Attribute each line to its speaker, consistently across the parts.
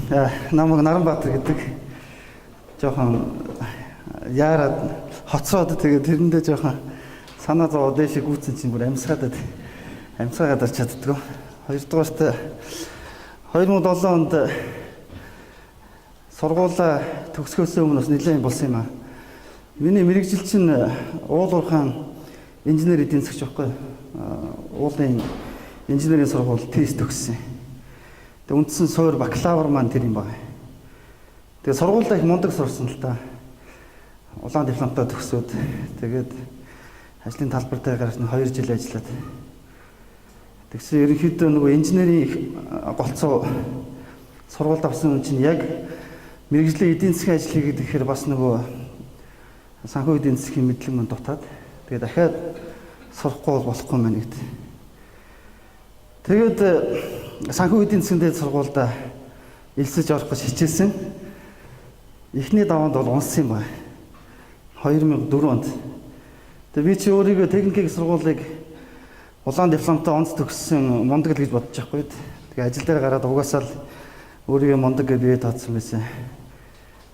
Speaker 1: За. Намайг Наранбаатар гэдэг жоохон яарад хоцроод тэгээд тэрэндээ жоохон санаа зовоод дэше гүйцэн чинь бүр амьсгаад арч чаддгүй. Хоёрдугаарт 2007 онд сургуулаа төгсгөөс өмнө бас нэлээд болсон юм аа. Миний мэрэгжил чинь уулуурхаан инженер эдийн засгч байхгүй. Уулын инженерийн сургууль тест төгссөн. Тэгээ үндсэн суур бакалавр маань тэр юм байна. Тэгээ сургуулаа их мундаг сурсан л та. Улаан дипломтой төгсөөд тэгээд ажлын талбар дээр гарч 2 жил ажиллаад. Тэгсэн ерөнхийдөө нөгөө инженерийн голцоо сургуульд авсан хүн чинь яг мэрэгжлийн эдийн засгийн ажил хийгээд ихээр бас нөгөө санхүү эдийн засгийн мэдлэг мань дутаад тэгээ дахиад сурахгүй болохгүй мэн гэд. Тэгээд санхүү эдийн засгийн дээд сургуульд элсэж орох гэж хичээсэн. Эхний даваанд бол унсан юм байна. 2004 онд. Тэгээ би чи өөрийгөө техникийн сургуулийг улаан дипломтой онц төгссөн мундаг л гэж бодож байхгүй. Тэгээ ажил дээр гараад угаасаа л өөрийгөө мундаг гэж бие таацсан байсан.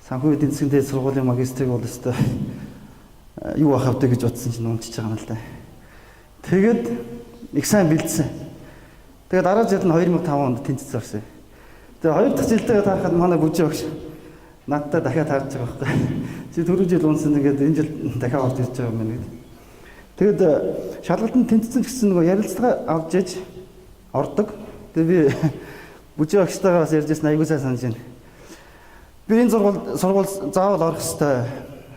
Speaker 1: Санхүү эдийн засгийн дээд сургуулийн магистрийг бол өстой юу ахавтай гэж бодсон чинь унчиж байгаа юм л да. Тэгээд их сайн бэлдсэн. Тэгээд дараа жил нь 2005 онд тэнцэж орсон. Тэгээ хоёр дахь жилдээ таахад манай бүжиг багш надтай дахиад харж байгаа байхгүй. Чи түрүү жил унсан тэгээд энэ жил дахиад орж ирж байгаа юм байна гэдэг. Тэгэд шалгалтанд тэнцсэн гэсэн нөгөө ярилцлага авч иж ордог. Тэгээ би бүжиг багштайгаа бас ярьжсэн аягүй сайн санаж байна. Би энэ сургууль заавал орох ёстой.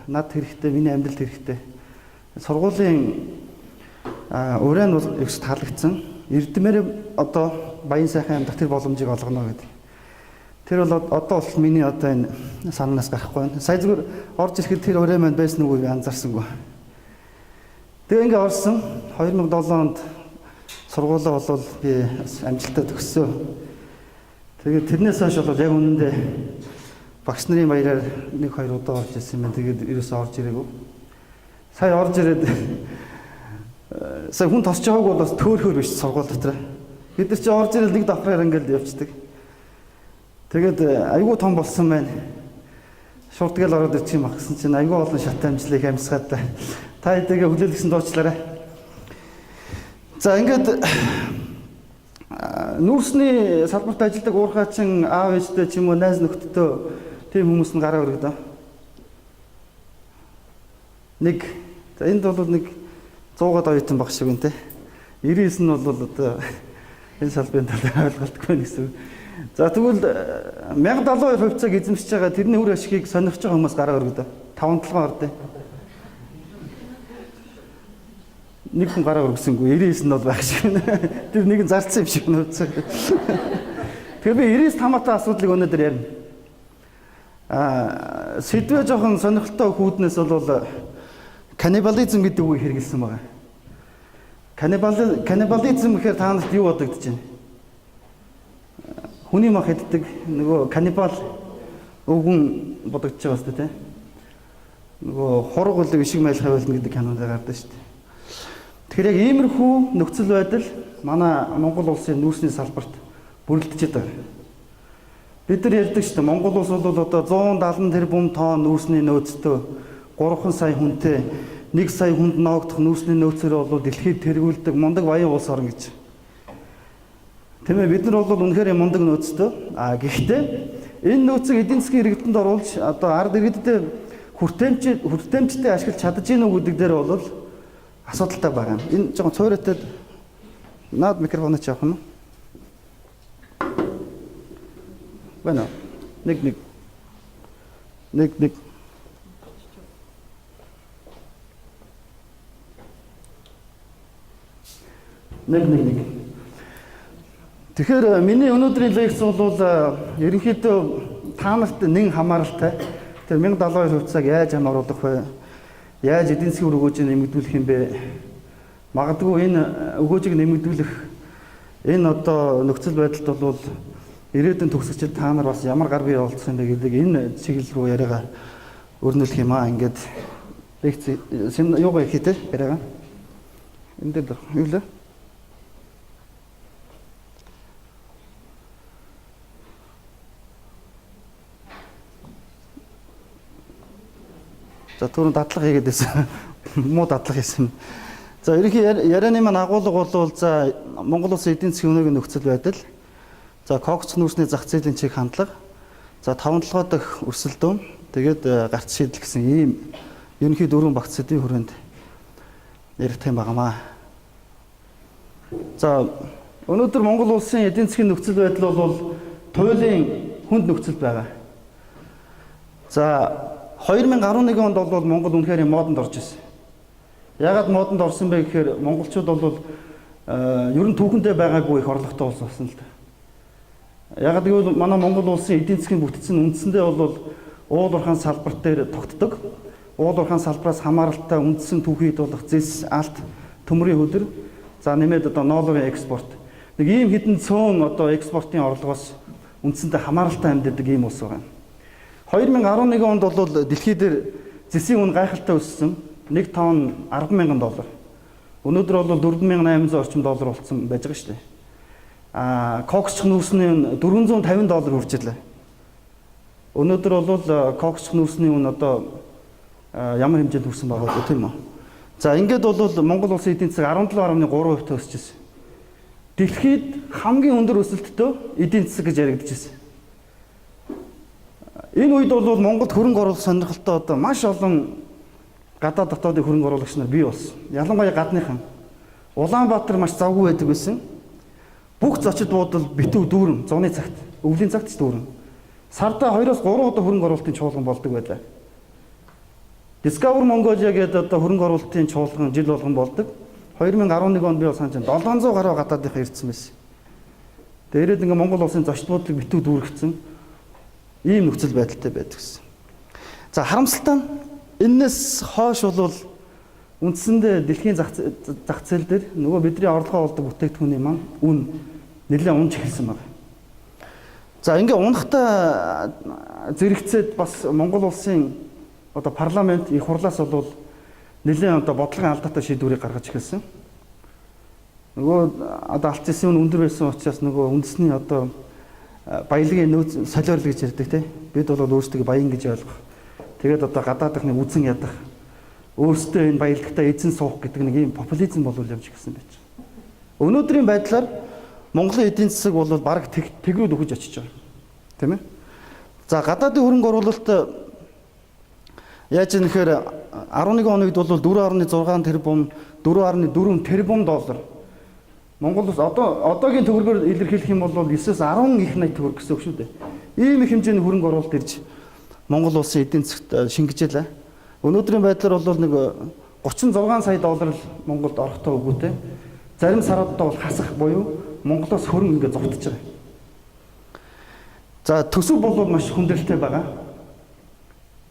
Speaker 1: Над хэрэгтэй, миний амьдралд хэрэгтэй. Сургуулийн ураа нь бол их таалагдсан. Эрдэмээр одоо баян сайхан амьдрах тэр боломжийг олгоно гэдэг. Тэр бол одоо бол миний одоо энэ санаанаас гарахгүй байна. Сая зүгээр орж ирэхэд тэр ураа маань байсан үгүй анзаарсангүй. Тэгээ ингээ орсон 2007 онд сургуулаа болвол би амжилттай төгссөн. Тэгээд тэрнээс хойш бол яг үнэндээ багш нарын баяраар 1-2 удаа орж ирсэн юм. Тэгээд ерөөсөө орж ирээгүй. Сая орж ирээд сая хүн тосч байгааг бол бас төөрхөр биш сургууль дотор. Бид нар чи орж ирэл нэг давхраар ингээл явчихдаг. Тэгээд айгүй том болсон байна. Шуртгал ороод ирчих юм ахсан чинь айгүй олон шат амжилт их амьсгаад та хэдийгээ хүлээлгэсэн дуучлаарай. За ингээд нүүрсний салбарт ажилладаг уурхаачин аав ээжтэй ч юм уу найз нөхдөдөө тийм хүмүүс нь гараа өргөдөө. Нэг за энд бол нэг 100-аад оюутан баг шиг үнтэй. 99 нь бол одоо энэ салбарын талаар ойлголтгүй гэсэн. За тэгвэл 1070 хувьцааг эзэмшиж байгаа тэрний үр ашигыг сонирхож байгаа хүмүүс гараа өргөдөө. 5-7 ордын. Нэг хүн гараа өргөсөнгүй 99 нь бол байх шиг байна. Тэр нэг нь зарцсан юм шиг байна хувьцаа. Тэгээ би 99 хамаатай асуудлыг өнөөдөр ярина. Сэдвээ жоохон сонирхолтой хүүднээс бол каннибализм гэдэг үгийг хэрэгэлсэн байна. Каннибализм гэхээр та нарт юу бодогдож байна? Хүний мах иддэг нөгөө каннибал өвгөн бодогдож байгаа шүү дээ. Нөгөө хураг бол ишиг майл хавилна гэдэг кинонд гардаг шүү дээ. Тэгэхээр яг иймэрхүү нөхцөл байдал манай Монгол улсын нүүрсний салбарт бүрэлдэж байгаа. Бид нар ярьдаг шүү дээ. Монгол улс бол одоо 170 тэрбум тонн нүүрсний нөөцтэй 3 сая хүнтэй 1 сая хүнд ноогдох нүүрсний нөөцөөр бол дэлхийд тэргүүлдэг мундаг баян улс орн гэж. Тиймээ бид нар бол үнэхээр мундаг нөөцтэй. Гэхдээ энэ нөөцийг эдийн засгийн иргэдэнд оруулж одоо ард иргэдэд хүртээмжтэй ашиглаж чадаж гинүү гэдэг дээр бол асуудалтай байгаа юм. Энэ жоохон цойроотой наад микрофон ч явах нь. Байна. Нэг. Тэгэхээр миний өнөөдрийн лекц бол ерөнхийдөө та нарт нэн хамааралтай. Тэр 1070 хувьцааг яаж хамааруулах вэ? Яаж эдийн засгийн өгөөжийг нэмэгдүүлэх юм бэ? Магадгүй энэ өгөөжийг нэмэгдүүлэх энэ одоо нөхцөл байдалд бол ирээдүйн төгсөгчд та нар бас ямар гар бие олдсон бэ гэдэг энэ чиглэл рүү яриагаа өрнүүлэх юм аа. Ингээд лекц юугаа хийтэй яриагаа. Энд дээр юу лээ? За түрүүн дадлага хийгээд байсан. Муу дадлага хийсэн. За ерөнхий ярианы маань агуулга бол за Монгол Улсын эдийн засгийн өнөөгийн нөхцөл байдал. За кокс нүүрсний зах зээлийн чиг хандлага. За 5-7 дахь өрсөлдөөн. Тэгээд гарц шийдэл гэсэн ийм ерөнхий 4 багц сэдвийн хүрээнд ярих юм байнамаа. За өнөөдөр Монгол Улсын эдийн засгийн нөхцөл байдал бол туйлын хүнд нөхцөлд байгаа. За 2011 онд бол Монгол үнэхээр модонд орж ирсэн. Яагаад модонд орсон бэ гэхээр монголчууд бол ер нь түүхэндээ байгаагүй их орлоготой улс болсон л да. Яагаад гэвэл манай Монгол улсын эдийн засгийн бүтцэн үндсэндээ бол уул уурхайн салбар дээр тогтдог. Уул уурхайн салбараас хамааралтай үндсэн түүхийд болох зэс, алт, төмрийн хөдөр, за нэмээд одоо ноолын экспорт. Нэг ийм хэдэн цөөн одоо экспортын орлогоос үндсэндээ хамааралтай амьдардаг ийм улс байна. 2011 онд бол дэлхий дээр зэсийн үн гайхалтай өссөн. 1 тонн $10,000. Өнөөдөр бол $4,800 орчим доллар болсон байж байгаа шүү дээ. Коксч нүүрсний үн $450 хүрч ирлээ. Өнөөдөр бол коксч нүүрсний үн одоо ямар хэмжээнд хүрсэн байгаа вэ тийм үү? За ингээд бол Монгол улсын эдийн засаг 17.3% өсөж ирсэн. Дэлхийд хамгийн өндөр өсөлттэй эдийн засаг гэж яригдчихсэн. Энэ үед бол Монголд хөрөнгө оруулах сонирхолтой одоо маш олон гадаад дотоодын хөрөнгө оруулагч нар бий болсон. Ялангуяа гадныхан. Улаанбаатар маш завгүй байдаг байсан. Бүх зочид буудал битүү дүүрэн, зуны цагт, өвлийн цагт ч дүүрэн. Сарда 2-3 удаа хөрөнгө оруулалтын чуулган болдог байлаа. Discover Mongolia гэдэг одоо хөрөнгө оруулалтын чуулган жил болгон болдог. 2011 онд би санаж байна 700 гаруй гадаадынхаа ирсэн байсан. Тэгээд ингээ Монгол улсын зочид буудлыг битүү дүүргэсэн. Ийм нөхцөл байдалтай байдаг гэсэн. За харамсалтай нь энэс хойш бол үндсэндээ дэлхийн зах зээл дээр нөгөө бидний орлогоо олдог бүтээгдэхүүний маань үн нэлээд унж эхэлсэн байна. За ингээ унахтай зэрэгцээд бас Монгол улсын одоо парламент их хурлаас бол нэлээд одоо бодлогын алдаатай шийдвэрийг гаргаж эхэлсэн. Нөгөө одоо алт зэсийн үн өндөр байсан учраас нөгөө үндэсний одоо баялагын нөөц солиорлол гэж ярьдаг тийм. Бид бол өөрсдөө баян гэж ойлгох. Тэгээд одоо гадаадынхны үзэн ядах. Өөрсдөө энэ баялагтаа эзэн суух гэдэг нэг ийм популизм болов явж гисэн байж. Өнөөдрийн байдлаар Монголын эдийн засаг бол бараг тэгрүүд өгөж очиж байгаа. Тийм ээ. За гадаадын хөрөнгө оруулалт яаж нэхэр 11 оногд бол 4.6 тэрбум, 4.4 тэрбум доллар. Монгол улс одоогийн төгрөгөөр илэрхийлэх юм бол 9-10 их найт төгрөг гэсэн үг шүү дээ. Ийм их хэмжээний хөрөнгө оруулалт ирж Монгол улсын эдийн засагт шингэжээлээ. Өнөөдрийн байдлаар бол нэг 36 сая доллар л Монголд орохтой өгөөтэй. Зарим саруудаа бол хасах буюу Монголоос хөрөнгө ингээд зогтож байгаа. За төсөв бол маш хүндрэлтэй байгаа.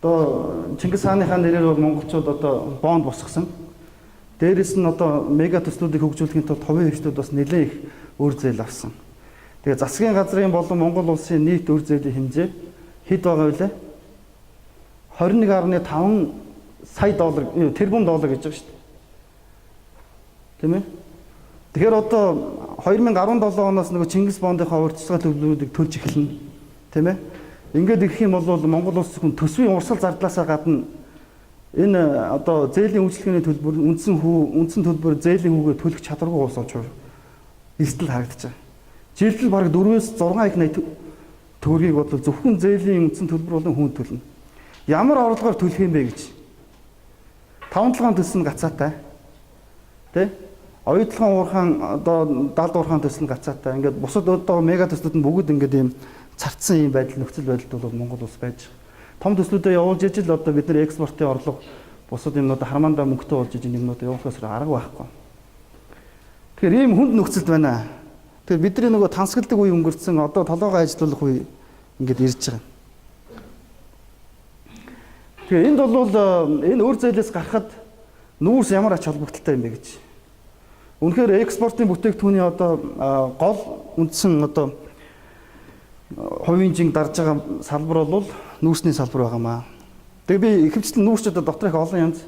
Speaker 1: Одоо Чингис хааныхаа нэрээр бол монголчууд одоо бонд босгосон. Дээрээс нь одоо мега төслүүдийг хөгжүүлэхийн тулд хувийн хвшлүүд бас нэлээд их үр зээл авсан. Тэгээ засгийн газрын болон Монгол улсын нийт үр зээлийн хэмжээ хэд байгаа вэ? 21.5 сая доллар тэрбум доллар гэж байгаа шүү дээ. Тийм ээ. Тэгэхээр одоо 2017 оноос нөгөө Чингис бондынхаа урьдчилгаа төлбөрүүдийг төлж эхэлнэ. Тийм ээ. Ингээд ирэх юм бол Монгол улс хүн төсвийн урсгал зардлаасаа гадна энэ одоо зээлийн үйлчлэгээний төлбөр үндсэн төлбөр зээлийн хүүгээ төлөх чадваргүй улс болж эрсдэл харагдаж байгаа. Жилдэл бараг 4-6 их найт төгрөгийг бол зөвхөн зээлийн үндсэн төлбөр болон хүн төлнө. Ямар орлогоор төлөх юм бэ гэж. 5-7 төс нь гацаатай. Тэ? Оюутлогын уурхаан одоо далд уурхаан төс нь гацаатай. Ингээд бусад одоо мега төслүүд нь бүгд ингээд ийм царцсан ийм байдал нөхцөл байдалд бол Монгол улс байж байгаа. Том төслүүдэд явуулж ижил одоо бид нар экспортын орлого бусад юмнууд хармаандаа мөнгөтэй болж ижил юмнууд явуулахаас арга байхгүй. Тэгэхээр ийм хүнд нөхцөлд байна. Тэгэхээр бидний нөгөө тансгалдаг үе өнгөрцөн одоо толгойгоо ажилуулах үе ингээд ирж байгаа. Тэгэхээр энд бол энэ үр зээлээс гарахад нүүрс ямар ач холбогдолтой юм бэ гэж. Үнэхээр экспортын бүтээгдэхүүний одоо гол үндсэн одоо хувийн жинг дарж байгаа салбар бол нүүрсний салбар байгаамаа. Тэгээ би ихэвчлэн нүүрсчүүд дотор их олон янз.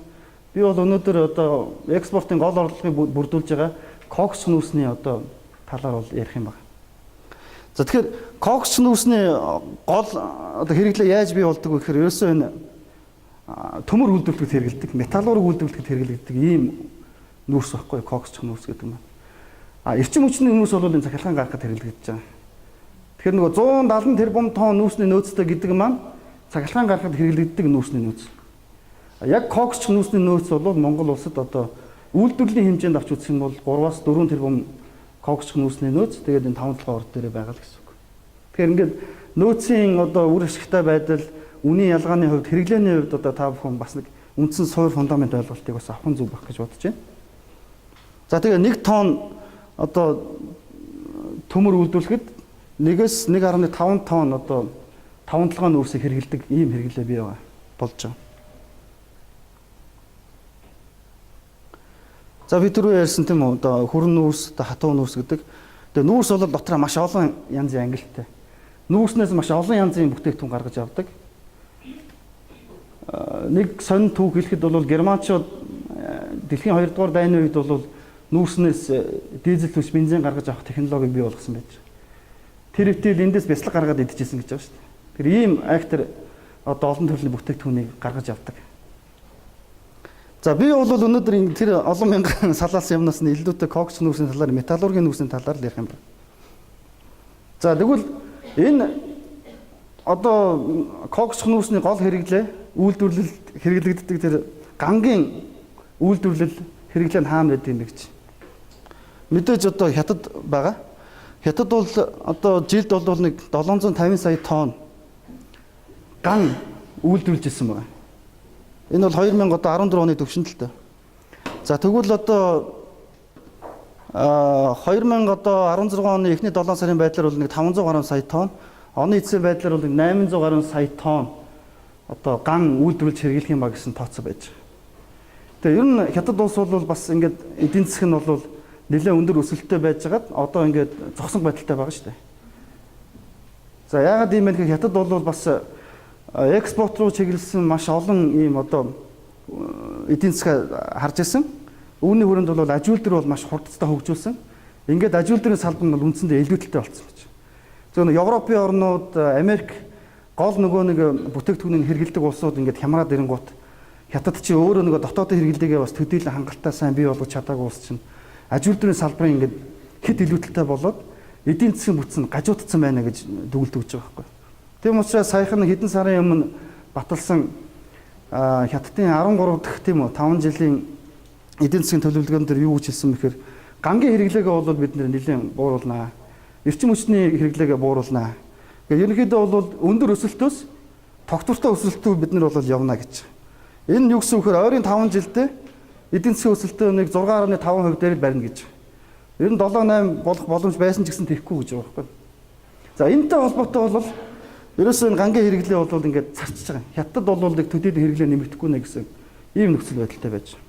Speaker 1: Би бол өнөөдөр одоо экспортын гол орлогыг бүрдүүлж байгаа кокс нүүрсний одоо талаар бол ярих юм байна. За тэгэхээр кокс нүүрсний гол одоо хэрэглээ яаж бий болдог вэ гэхээр ерөөсөө энэ төмөр үйлдвэрлэхэд хэрэглэдэг, металлург үйлдвэрлэхэд хэрэглэдэг ийм нүүрс байхгүй коксч нүүрс гэдэг юм. Эрчим хүчний нүүрс бол энэ цахилгаан гаргахад хэрэглэгдэж байгаа. Тэгэхээр нөгөө 170 тэрбум тонн нүүрсний нөөцтэй гэдэг маань цахилгаан гаргахад хэрэглэгддэг нүүрсний нөөц. Яг коксч нүүрсний нөөц бол Монгол улсад одоо үйлдвэрлэлийн хэмжээнд авч үзэх юм бол 3-аас 4 тэрбум коксч нүүрсний нөөц тэгээд энэ 5 толгой орд дээрээ байгаа л гэсэн үг. Тэгэхээр ингээд нөөцийн одоо үр ашигтай байдал, үнийн ялгааны хувьд, хэрэглээний хувьд одоо та бүхэн бас нэг үндсэн суур фундамент ойлголтыг бас авах зүг байх гэж бодож байна. За тэгээ 1 тонн одоо төмөр үйлдвэрлэхэд 1-ээс 1.5 тонн одоо 5-7 нүүрсийг хэрэглэдэг ийм хэрэглээ бий болж байгаа. За бид түрүү ярьсан тийм үү одоо хүрэн нүүрс, хатуу нүүрс гэдэг. Тэгээ нүүрс бол дотроо маш олон янзын ангилалтай. Нүүрснээс маш олон янзын бүтээгдэхүүн гаргаж авдаг. Нэг сонин түүх хэлэхэд бол германчууд дэлхийн 2 дугаар дайны үед бол нүүрснээс дизель хүч бензин гаргаж авах технологиг бий болгосон байж. Тэр хэвтэл эндээс бяцлаг гаргаад идчихсэн гэж байгаа шүү дээ. Тэр ийм актер одоо олон төрлийн бүтээгдэхүүнийг гаргаж авдаг. За би бол өнөөдөр тэр олон мянган салаалсан юмнаас нь илүүтэй коксч нүүрсийн талаар, металлургийн нүүрсийн талаар л ярих юм байна. За тэгвэл энэ одоо коксч нүүрсний гол хэрэглээ, үйлдвэрлэлд хэрэглэгддэг тэр гангийн үйлдвэрлэл хэрэглээ нь хаана байдаг юм бэ гэж. Мэдээж одоо хятад байгаа. Хятад бол одоо жилд бол нэг 750 сая тонн ган үйлдвэрлэж ирсэн байна. Энэ бол 2014 оны төвшөнд л дээ. За тэгвэл одоо 2016 оны эхний 7 сарын байдлаар бол нэг 500 гаруй сая тонн, оны эцсийн байдлаар бол 800 гаруй сая тонн одоо ган үйлдвэрлэж хэрэглэх юм ба гэсэн тооцоо байж байгаа. Тэгээ ер нь хятад улс бол бас ингээд эдийн засаг нь бол нэлээд өндөр өсөлттэй байж байгаад одоо ингээд зогсон байдалтай байгаа шүү дээ. За яагаад ийм бэ гэхээр хятад бол бас экспорт руу чиглэсэн маш олон ийм одоо эдийн засаг харж ирсэн. Үүний хүрээнд бол аж үйлдвэр бол маш хурдтай хөгжүүлсэн. Ингээд аж үйлдвэрийн салбар нь үндсэндээ илүүдэлтэй болсон гэж. Зөв нэг Европын орнууд, Америк гол нөгөө нэг бүтээгдэхүүнийг хэрэглэдэг улсууд ингээд хямраад ирэнгуут хятад чи өөрөө нөгөө дотоодын хэрэглээгээ бас төдийлөн хангалттай сайн бий болгож чадаагүй улс чинь аж үйлдвэрийн салбарын ингээд хэд илүүдэлтэй болоод эдийн засгийн бүтц нь гажуудсан байна гэж дүгэлт өгч байгаа байхгүй. Тийм учраас саяхан хэдэн сарын өмнө баталсан хятадын 13 дахь тийм үү 5 жилийн эдийн засгийн төлөвлөгөөн дээр юу гэж хэлсэн бэхээр гангийн хэрэглээгээ бол бид нэлээд бууруулнаа. Эрчим хүчний хэрэглээгээ бууруулнаа. Гэхдээ ерөнхийдөө бол өндөр өсөлтөөс тогтвортой өсөлтөд бид нар бол явна гэж. Энэ юу гэсэн үхээр ойрын 5 жилдээ эдийн засгийн өсөлтөө нэг 6.5% дээр л барина гэж. Ер нь 7-8 болох боломж байсан ч гэсэн тэхгүй гэж байгаа байхгүй. За энэтэй холбоотой бол ерөөсөө энэ гангийн хэрэглээ бол ингээд царчиж байгаа. Хятад бол нэг төдийлөн хэрэглээ нэмэгдэхгүй нэ гэсэн ийм нөхцөл байдалтай байж байна.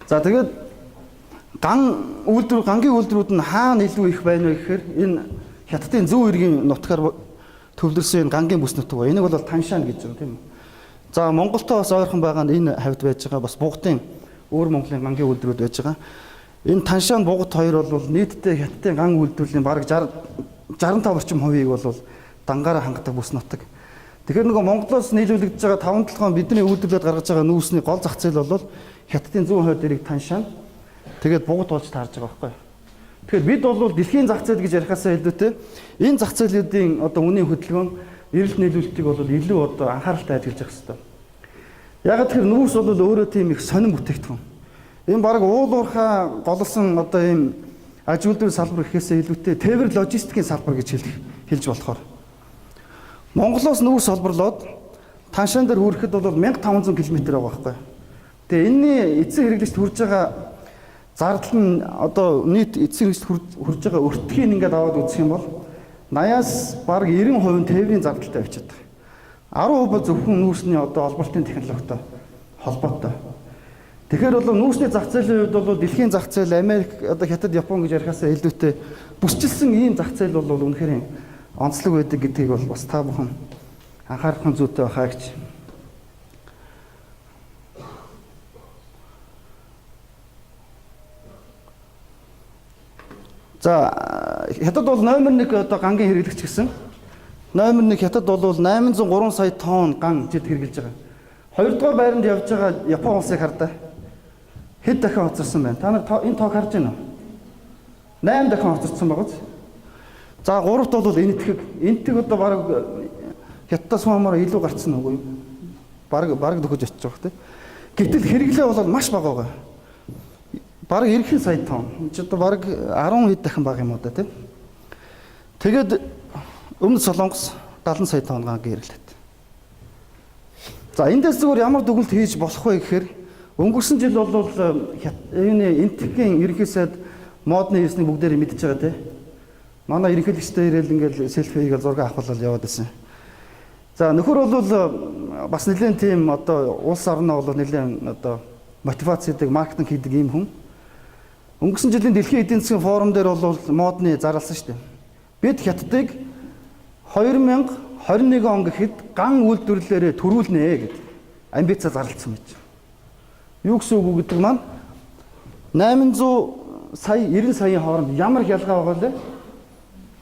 Speaker 1: За тэгээд гангийн үйлдвэрүүд нь хаана илүү их байна вэ гэхээр энэ хятадын зөв эргийн нутгаар төвлөрсөн энэ гангийн бүс нутаг ба. Энийг бол Таншан гэж байна тийм үү. За Монголтой бас ойрхон байгаа нь энэ хавьд байж байгаа бас Бугтын өөр Монголын гангийн үйлдвэрүүд байж байгаа. Энэ Таншан Бугт хоёр бол нийтдээ хятадын ган үйлдвэрлэлийн бараг 65 орчим хувийг бол дангаараа хангадаг бүс нутаг. Тэгэхээр нөгөө Монголоос нийлүүлэгдэж байгаа 5-7 бидний үйлдвэрлээд гаргаж байгаа нүүрсний гол зах зээл бол хятадын зүүн хойд эрэг Таншан тэгээд Бугт болж таарж байгаа байхгүй. Тэгэхээр бид бол дэлхийн зах зээл гэж ярихаасаа илүүтэй энэ зах зээлүүдийн одоо үнийн хөдөлгөөн эрэлт нийлүүлэлтийг бол илүү одоо анхааралтай ажиглаж явах хэрэгтэй. Яг тэр нүүрс бол өөрөө тийм их сонин бүтээгдэхүүн. Энэ баг уул уурхай голсон одоо ийм аж үйлдвэрийн салбар гэхээсээ илүүтэй тээвэр логистикийн салбар гэж хэлж болохоор. Монголоос нүүрс олборлоод Таншан дээр хүрэхэд бол 1500 км байгаа байхгүй. Тэгээ энэний эцсийн хэрэглэгчд хүрж байгаа зардал нь одоо нийт эцсийн хэрэглэгчд хүрж байгаа өртгийг ингээд аваад үзэх юм бол 80-аас бараг 90% тээврийн зардалтай авчиад байгаа. 10% зөвхөн нүүрсний одоо олборлтын технологитой холбоотой. Тэгэхээр бол нүүрсний зах зээлийн хувьд бол дэлхийн зах зээл Америк одоо Хятад Япон гэж ярихаасаа илүүтэй бүсчилсэн ийм зах зээл бол үнэхээр онцлог байдаг гэдгийг бол бас та бүхэн анхаарах зүйтэй байхаа гэж. За Хятад бол номер 1 одоо гангийн хэрэглэгч гэсэн. Номер 1 хятад бол 803 сая тонн ган жид хэрглэж байгаа. Хоёрдугаар байранд явж байгаа Япон улсыг хардаа. Хэд дахин хоцорсон байна? Та нар энэ тоог харж байна уу? 8 дахин хоцорсон байгаа ч. За гуравт бол энтэг одоо баг хятадас хүмүүс илүү гарцсан үгүй юу? Баг дөхөж очиж байгаа тийм. Гэтэл хэрэглээ бол маш бага байгаа. Бараг 90 сая тонн. Чи одоо бараг 10 хэд дахин бага юм уу да тийм. Тэгээд өмнөд Солонгос 70 сая тонн ган гэрлээд. За эндээс зүгээр ямар дүгнэлт хийж болох вэ гэхээр өнгөрсөн жил бол энэ энтгийн ерөнхий сайд модны хийснийг бүгдээр мэдчихэж байгаа тийм. Манай ерөнхийлөгчтэй ирээл ингээл селфи хийгээл зураг авахлал яваад байсан. За нөхөр бол бас нэлээд тийм одоо улс орноо бол нэлээд одоо мотивацдаг маркетинг хийдэг юм хүн. Өнгөрсөн жилийн дэлхийн эдийн засгийн форум дээр бол модны зарласан шүү дээ. Бид хятадыг 2021 он гэхэд ган үйлдвэрлэлээр төрүүлнэ гэд амбица зарласан байж. Юу гэсэн үг гэдэг маань 800 сая 90 саяын хооронд ямар хялгаа байгаа лээ?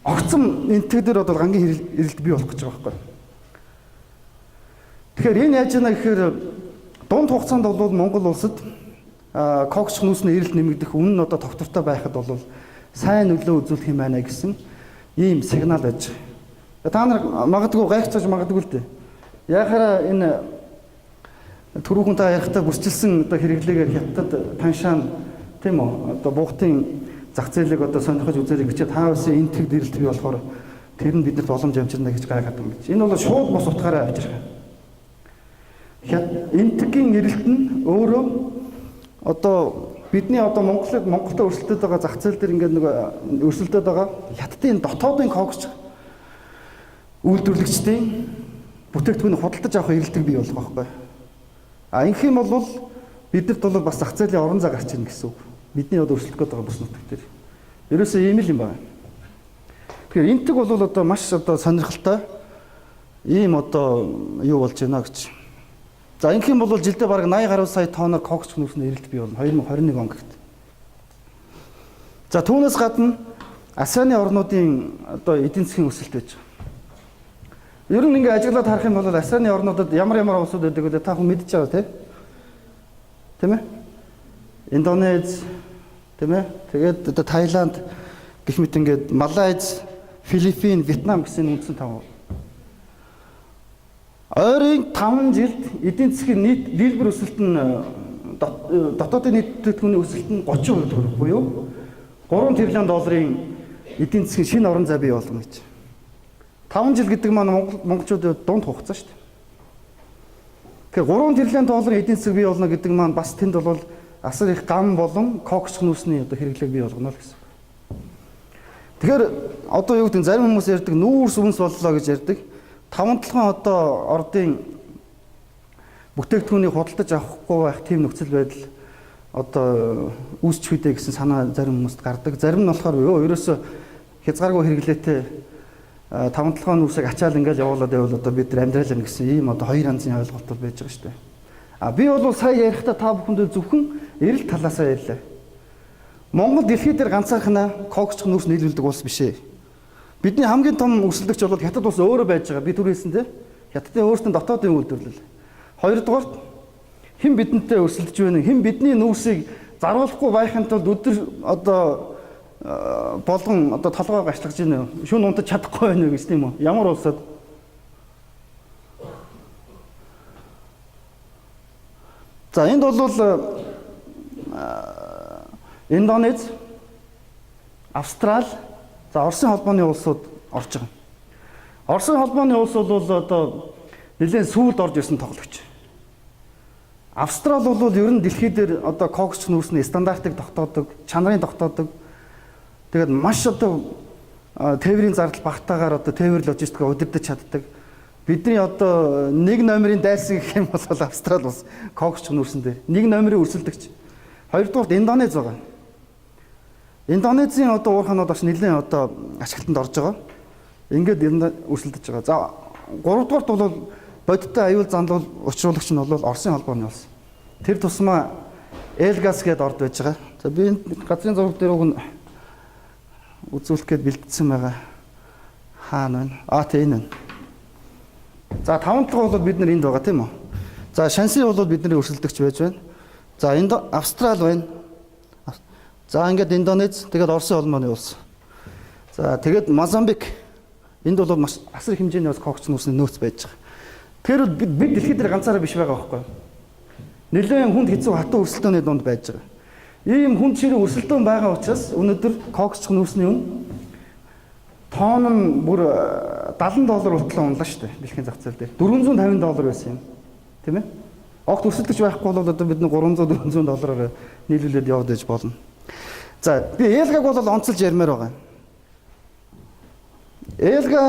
Speaker 1: Огцом энтэг дээр бол гангийн эрэлт бий болох гэж байгаа байхгүй. Тэгэхээр энэ яаж яана гэхээр дунд хугацаанд бол Монгол улсад кокч нүүсний эрэлт нэмэгдэх үнэ нь одоо тогтвортой байхад бол сайн нөлөө үзүүлэх юм байна гэсэн ийм сигнал байж байгаа. Та нар магадгүй гайхацж магадгүй л дээ. Яхаараа энэ түрүүхэн та ярихтаа бүрчилсэн одоо хэрэглээгээр хятад таншаан тийм үү одоо буухтын зах зээлийг одоо сонирхож үзээрэй гэж та улсын энтэг дэрэлт бий болохоор тэр нь бидэнд боломж амжирна гэж гайхаад байна гэж. Энэ бол шууд бос утгаараа авч байгаа. Энтгийн эрэлт нь өөрөө одоо бидний одоо Монголд өрсөлдөд байгаа зах зээл дээр ингээд нэг өрсөлдөд байгаа хятадын дотоодын кокч үйлдвэрлэгчдийн бүтээгдэхүүнийг худалдаж авах эрэлтэг бий болох байхгүй. Ингэх юм бол бидэрт бол бас зах зээлийн орон зай гарч ирнэ гэсэн үг. Бидний одоо өрсөлдөх гээд байгаа бүс нутаг дээр. Ерөөсөө ийм л юм байна. Тэгэхээр энтэг бол одоо маш одоо сонирхолтой ийм одоо юу болж байна гэж. За ингэх юм бол жилдээ бараг 80 гаруй сая тонноор кокч нүүсний эрэлт бий болно 2021 он гэхэд. За түүнээс гадна ASEAN-ы орнуудын одоо эдийн засгийн өсөлт байж байгаа. Ер нь ингээ ажиглаад харах юм бол ASEAN-ы орнуудад ямар улсууд байдаг вэ? Та хүн мэдчихэж байгаа тийм ээ? Индонез тийм ээ? Тэгээд одоо Таиланд гэх мэт ингээд Малайз, Филиппин, Вьетнам гэсэн үндсэн 5. Ойрын 5 жилд эдийн засгийн нийт дийлбэр өсөлт нь дотоодын нийт бүтээгдэхүүний өсөлт нь 30% төрөх буюу 3 тэрбум долларын эдийн засгийн шинэ орон зай бий болно гэж. 5 жил гэдэг маань монголчуудад дунд хугацаа шүү дээ. Тэгэхээр 3 тэрбум долларын эдийн засаг бий болно гэдэг маань бас тэнд бол асар их гам болон кокч нүүсний одоо хэрэглээг бий болгоно л гэсэн. Тэгэхээр одоо юу гэдэг зарим хүмүүс ярьдаг нүүрс үнс боллоо гэж ярьдаг. 5-7 одоо ордын бүтээгдэхүүнийг худалдаж авахгүй байх тийм нөхцөл байдал одоо үүсч хүдэ гэсэн санаа зарим хүмүүст гардаг. Зарим нь болохоор ерөөсөө хязгааргүй хэрэглээтэй 5-7 нүсийг ачаал ингээл явуулаад байвал одоо бид нар амьдрал юм гэсэн ийм одоо хоёр янзын ойлголт байж байгаа шүү дээ. Би бол сая ярихдаа та бүхэндээ зөвхөн эрэлт талаасаа ярьлаа. Монгол дэлхий дээр ганцаархнаа кокч нүүрс нийлүүлдэг улс биш ээ. Бидний хамгийн том өсөлтөгч бол хятад улс өөрөө байж байгаа. Би түр хэлсэн тийм. Хятадын өөрсдийн дотоодын үйлдвэрлэл. Хоёрдугаарт хэн бидэнтэй өрсөлдөж байна? Хэн бидний нүүрсийг заруулахгүй байхын тулд өдөр одоо болгон одоо толгой гашлах гэж байна. Шүн унтаж чадахгүй байна гэж тийм үү? Ямар улсад? За энд бол Индонез, Австрали, за Оросын холбооны улсууд орж байгаа. Оросын холбооны улс бол одоо нэлээд сүүлд орж ирсэн тоглогч. Австрали бол ер нь дэлхий дээр одоо кокч нүүрсний стандартыг тогтоодог, чанарын тогтоодог. Тэгээд маш одоо тээврийн зардал багтаагаар одоо тээвэр логистикаа удирдах чаддаг. Бидний одоо нэг номерын дайсан гэх юм бол Австрали улс кокч нүүрсэн дээр нэг номерын өрсөлдөгч. Хоёрдугаарт Индонез байгаа. Индонезийн одоо уурханууд бас нэлээд одоо ашиглалтанд орж байгаа. Ингээд өрсөлдөж байгаа. За гуравдугаарт бол бодиттой аюул занлал учруулагч нь бол Оросын холбооны улс. Тэр тусмаа Элгаз гэдээ орд байж байгаа. За би энэ газрын зураг дээр уг нь үзүүлэх гээд бэлдсэн байгаа. Хаана байна? Тэ энэ. За 5 дахь бол бид нар энд байгаа тийм үү? За Шанси бол бидний өрсөлдөгч байж байна. За энд Австрали байна. За ингээд Индонез, тэгээд Оросын холмооны улс. За тэгээд Мозамбик. Энд бол маш асар хэмжээний бас кокч нүсний нөөц байж байгаа. Тэгэхээр бид дэлхийд дээр ганцаараа биш байгаа байхгүй юу? Нэлээд хүнд хэцүү хатуу өрсөлдөөний дунд байж байгаа. Ийм хүнд чирэг өрсөлдөөн байгаа учраас өнөөдөр кокч нүсний үн тоон нь бүр $70 хүртэл унлаа шүү дээ дэлхийн зах зээл дээр. $450 байсан юм. Тийм ээ? Огт өрсөлдөж байхгүй бол одоо бид $300-400 нийлүүлээд яваад байж болно. За би Элгаг бол онцолж ярмаар байгаа. Элга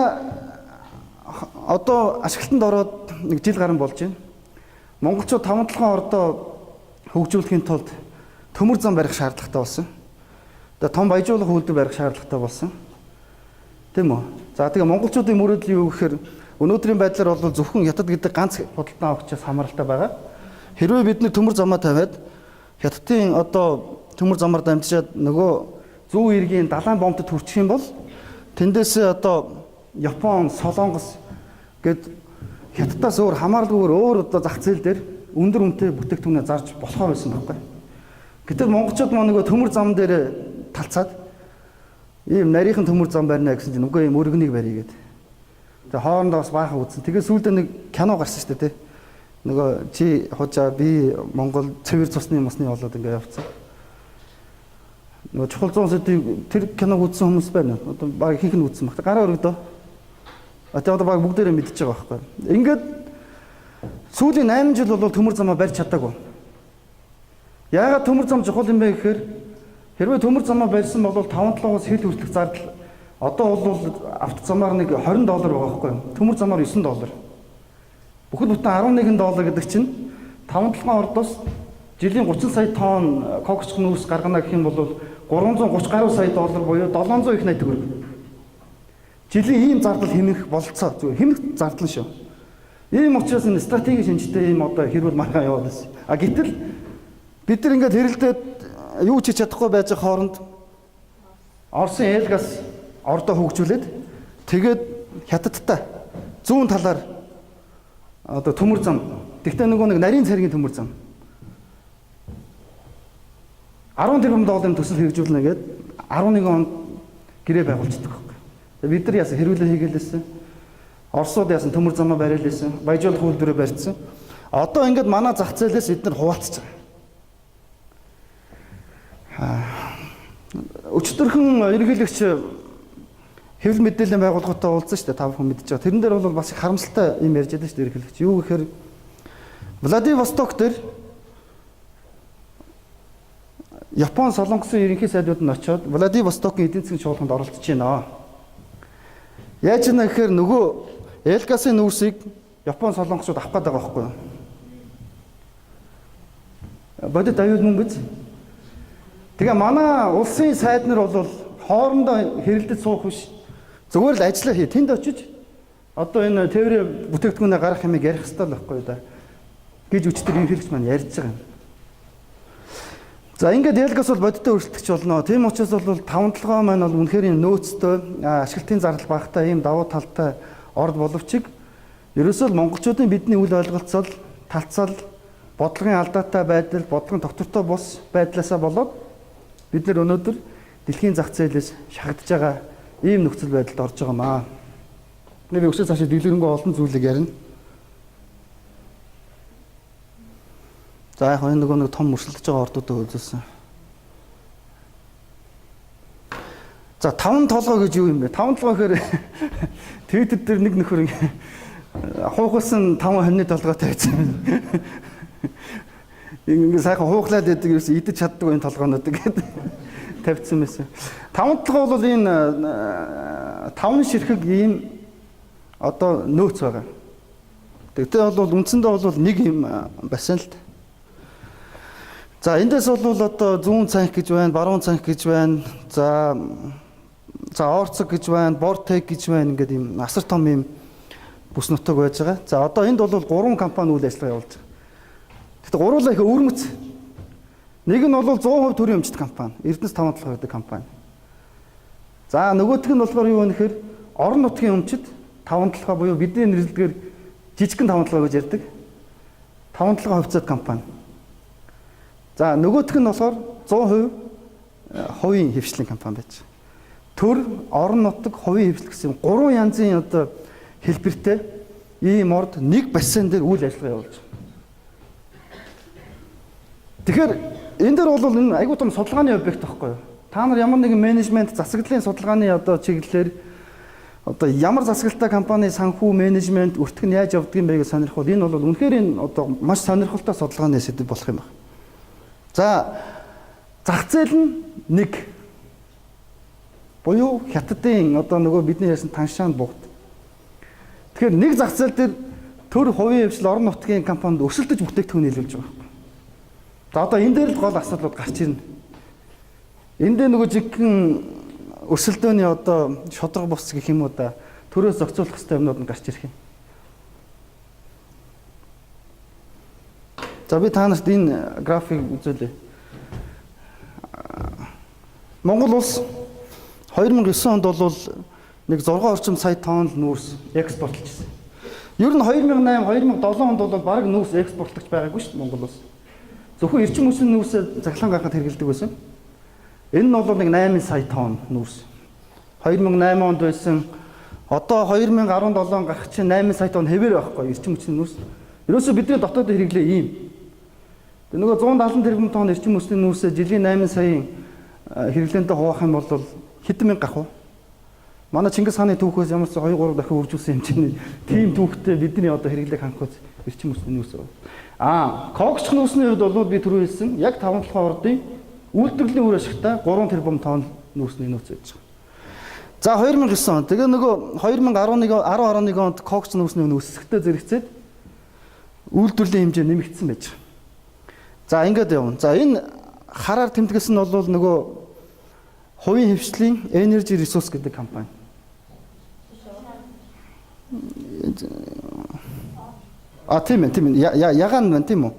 Speaker 1: одоо ашиглалтанд ороод нэг жил гарсан болж байна. Монголчууд 5-7 ордоо хөгжүүлэхийн тулд төмөр зам барих шаардлагатай болсон. Тэгээ том баяжуулах үйлдвэр барих шаардлагатай болсон. Тийм үү? За тэгээ монголчуудын мөрөөдөл юу гэхээр өнөөдрийн байдлаар бол зөвхөн хятад гэдэг ганц худалдан авахчаас хамааралтай байгаа. Хэрвээ бид нэр төмөр замаа тавиад хятадын одоо төмөр замаар дамжаад нөгөө зүүн эргийн далайн бомбтод хүрчих юм бол тэндээсээ одоо Япон, Солонгос гэд хятадаас өөр хамааралгүйгээр өөр одоо зах зээл дээр өндөр үнэтэй бүтээгдэхүүнээ зарж болохоор байсан байхгүй. Гэтэл монголчууд маа нөгөө төмөр зам дээр талцаад ийм нарийнхан төмөр зам барина гэсэн чинь үгүй ийм өргөнийг барья гэдэг. Тэгээ хоорондоо бас баахан үзсэн. Тэгээ сүүлдээ нэг кино гарсан шүү дээ тий. Нөгөө чи хожаа би Монгол цэвэр цусны мосны болоод ингээ явцсан. Нөгөө чухал 100 сэдвийг тэр киног үзсэн хүмүүс байна. Одоо баг ихэнх нь үзсэн баг. Гараа өргөдөө. Одоо баг бүгдээрээ мэдчихэж байгаа байхгүй. Ингээд сүүлийн 8 жил бол төмөр замаа барьж чадаагүй. Яагаад төмөр зам чухал юм бэ гэхээр хэрвээ төмөр замаа барьсан бол 5-7-оос хэд хүртэлх зардал одоо бол автозамаар нэг $20 байгаа байхгүй юу? Төмөр замаар $9. Бүхэл бүтэн $11 гэдэг чинь 5-7 ордоос жилийн 30 сая тонн кокч нүүс гаргана гэх юм бол 330 гаруй сая доллар буюу 700 их найдаг өрг. Жилийн ийм зардал хэмнэх болцоо зүгээр хэмнэх зардал шүү. Ийм учраас энэ стратегийн шинжтэй ийм одоо хэрүүл маргаан яваад байсан. Гэтэл бид нар ингээд хэрэлдээд юу ч хийж чадахгүй байж байгаа хооронд Оросын Элгас ордоо хөгжүүлээд тэгээд хятадтай зүүн талаар одоо төмөр зам. Тэгтээ нөгөө нэг нарийн царгийн төмөр зам. $10 тэрбум төсөл хэрэгжүүлнэ гээд 11 онд гэрээ байгуулчихдаг байхгүй. Тэгээд бид нар яасан хэрүүлээ хийгээлсэн. Оросууд яасан төмөр замаа бариулсан. Баяжуулах үйлдвэрээ барьсан. Одоо ингээд манай зах зээлээс бид нар хуваалцж байгаа. Өчтөрхөн ерөнхийлөгч хэвлэл мэдээллийн байгууллагатай уулзсан шүү дээ. Та бүхэн мэдж байгаа. Тэрэн дээр бол бас их харамсалтай юм ярьж байгаа шүү дээ ерөнхийлөгч. Юу гэхээр Владивосток дээр Япон, Солонгосын ерөнхий сайдууд нь очиод Владивостокын эдийн засгийн чуулганд оролцож байна. Яаж ийна гэхээр нөгөө Элгасын нүүрсийг Япон, Солонгосууд авах гээд байгаа байхгүй юу? Бодит аюул мөн биз? Тэгээ манай улсын сайд нар бол хоорондоо хэрэлдэж суух биш. Зүгээр л ажиллаа хий. Тэнд очиж одоо энэ тээврийн бүтээгдэхүүнээ гаргах юмыг ярих хэрэгтэй л байхгүй юу да. Гэж өчтөр ерөнхийлөгч маань ярьж байгаа юм. За ингээд Элгас бол бодиттой өрсөлдөгч болно. Тийм учраас бол 5-7 маань бол үнэхээр нөөцтэй, ашиглалтын зардал багатай, ийм давуу талтай орд боловч ерөөсөө монголчуудын бидний үл ойлголцол, талцал, бодлогын алдаатай байдал, бодлогын доктортой бус байдлаасаа болоод бид нар өнөөдөр дэлхийн зах зээлээс шахагдж байгаа ийм нөхцөл байдалд орж байгаа маа. Би өсөө цаашаа дэлгэрэнгүй олон зүйлийг ярина. За яг нэг том өрсөлдөж байгаа ордуудаа үзүүлсэн. За 5 толгой гэж юу юм бэ? 5 толгой гэхээр Twitter дээр нэг нөхөр хуухсан 5 хоньны толгой тавьсан. Ингээ сайхан хуухлаад байдаг ерөөс идэж чаддаг энэ толгойнууд гэдэг тавьсан байсан. 5 толгой бол энэ 5 ширхэг ийм одоо нөөц байгаа. Тэгтээ бол үндсэндээ бол нэг юм байсан л та. За эндээс бол одоо зүүн цанх гэж байна, баруун цанх гэж байна. За орцог гэж байна, бортек гэж байна. Ингээд юм асар том юм бүс нутаг байж байгаа. За одоо энд бол 3 компани үйл ажиллагаа явуулж байгаа. Гэхдээ гуруулаа их өвөрмөц. Нэг нь бол 100% төрийн өмчт компани, Эрдэнэс 5 толгой гэдэг компани. За нөгөөх нь болохоор юу вэ гэхээр орон нутгийн өмчит таван толгой буюу бидний нэрлэгээр жижигхэн таван толгой гэж ярьдаг. Таван толгой хувьцаат компани. За нөгөөх нь болохоор 100% хувийн хэвшлийн компани байж. Төр, орон нутаг, хувийн хэвшил гэсэн 3 янзын одоо хэлбэртэй ийм орд нэг бассейн дээр үйл ажиллагаа явуулж байна. Тэгэхээр энэ дээр бол энэ айгуу том судалгааны объект байхгүй юу? Та нар ямар нэгэн менежмент засаглалын судалгааны одоо чиглэлээр одоо ямар засаглалтай компани санхүү менежмент өртөг нь яаж явдаг юм бэ гэж сонирхвол энэ бол үнэхээр энэ одоо маш сонирхолтой судалгааны сэдэв болох юм байна. За зах зээл нь нэг буюу хятадын одоо нөгөө бидний ярьсан таншаанд богд. Тэгэхээр нэг зах зээл дээр төр хувийн хвшил орон нутгийн компанид өрсөлдөж бүтээгдэхүүн нийлүүлж байгаа юм. За одоо энэ дээр л гол асуудлууд гарч ирнэ. Энд дээр нөгөө жигхэн өрсөлдөөний одоо шодрог бус гэх юм уу да төрөөс зохицуулах хэрэгтэй юмнууд нь гарч ирэх юм. За би та нарт энэ график үзүүлье. Монгол улс 2009 онд бол нэг 6 орчим сая тонн нүүрс экспортлжсэн. Ер нь 2008, 2007 онд бол бараг нүүрс экспортлогч байгаагүй шүү дээ Монгол улс. Зөвхөн эрчим хүчний нүүрсээ захлан гаргахад хэрэглэдэг байсан. Энэ нь бол нэг 8 сая тонн нүүрс. 2008 онд байсан. Одоо 2017 гарах чинь 8 сая тонн хэвээр байхгүй эрчим хүчний нүүрс. Ерөөсөө бидний дотоод хэрэглээ ийм. Тэгээ нөгөө 170 тэрбум тонн эрчим хүчний нүүрсээ жилийн 8 саяын хэрэглээндээ хуваах юм бол хэдэн мянга гарах вэ? Манай Чингис хааны түүхээс ямар ч 2-3 дахин хөгжүүлсэн хэмжээний тийм түүхтэй бидний одоо хэрэглээг хангах эрчим хүчний нүүрс. Когч нүүрсний хувьд бол би түрүү хэлсэн яг 5 толгой ордын үйлдвэрлэлийн үр ашигтай 3 тэрбум тонн нүүрсний нөөц байж байгаа. За 2009 он. Тэгээ нөгөө 2011 онд когч нүүрсний өсөлттэй зэрэгцээд үйлдвэрлэлийн хэмжээ нэмэгдсэн байж байгаа. За ингээд явна. За энэ хараар тэмдэглэсэн нь бол нөгөө хувийн хвшлийн Energy Resource гэдэг компани. Тийм ээ. Ягаан байна тийм үү?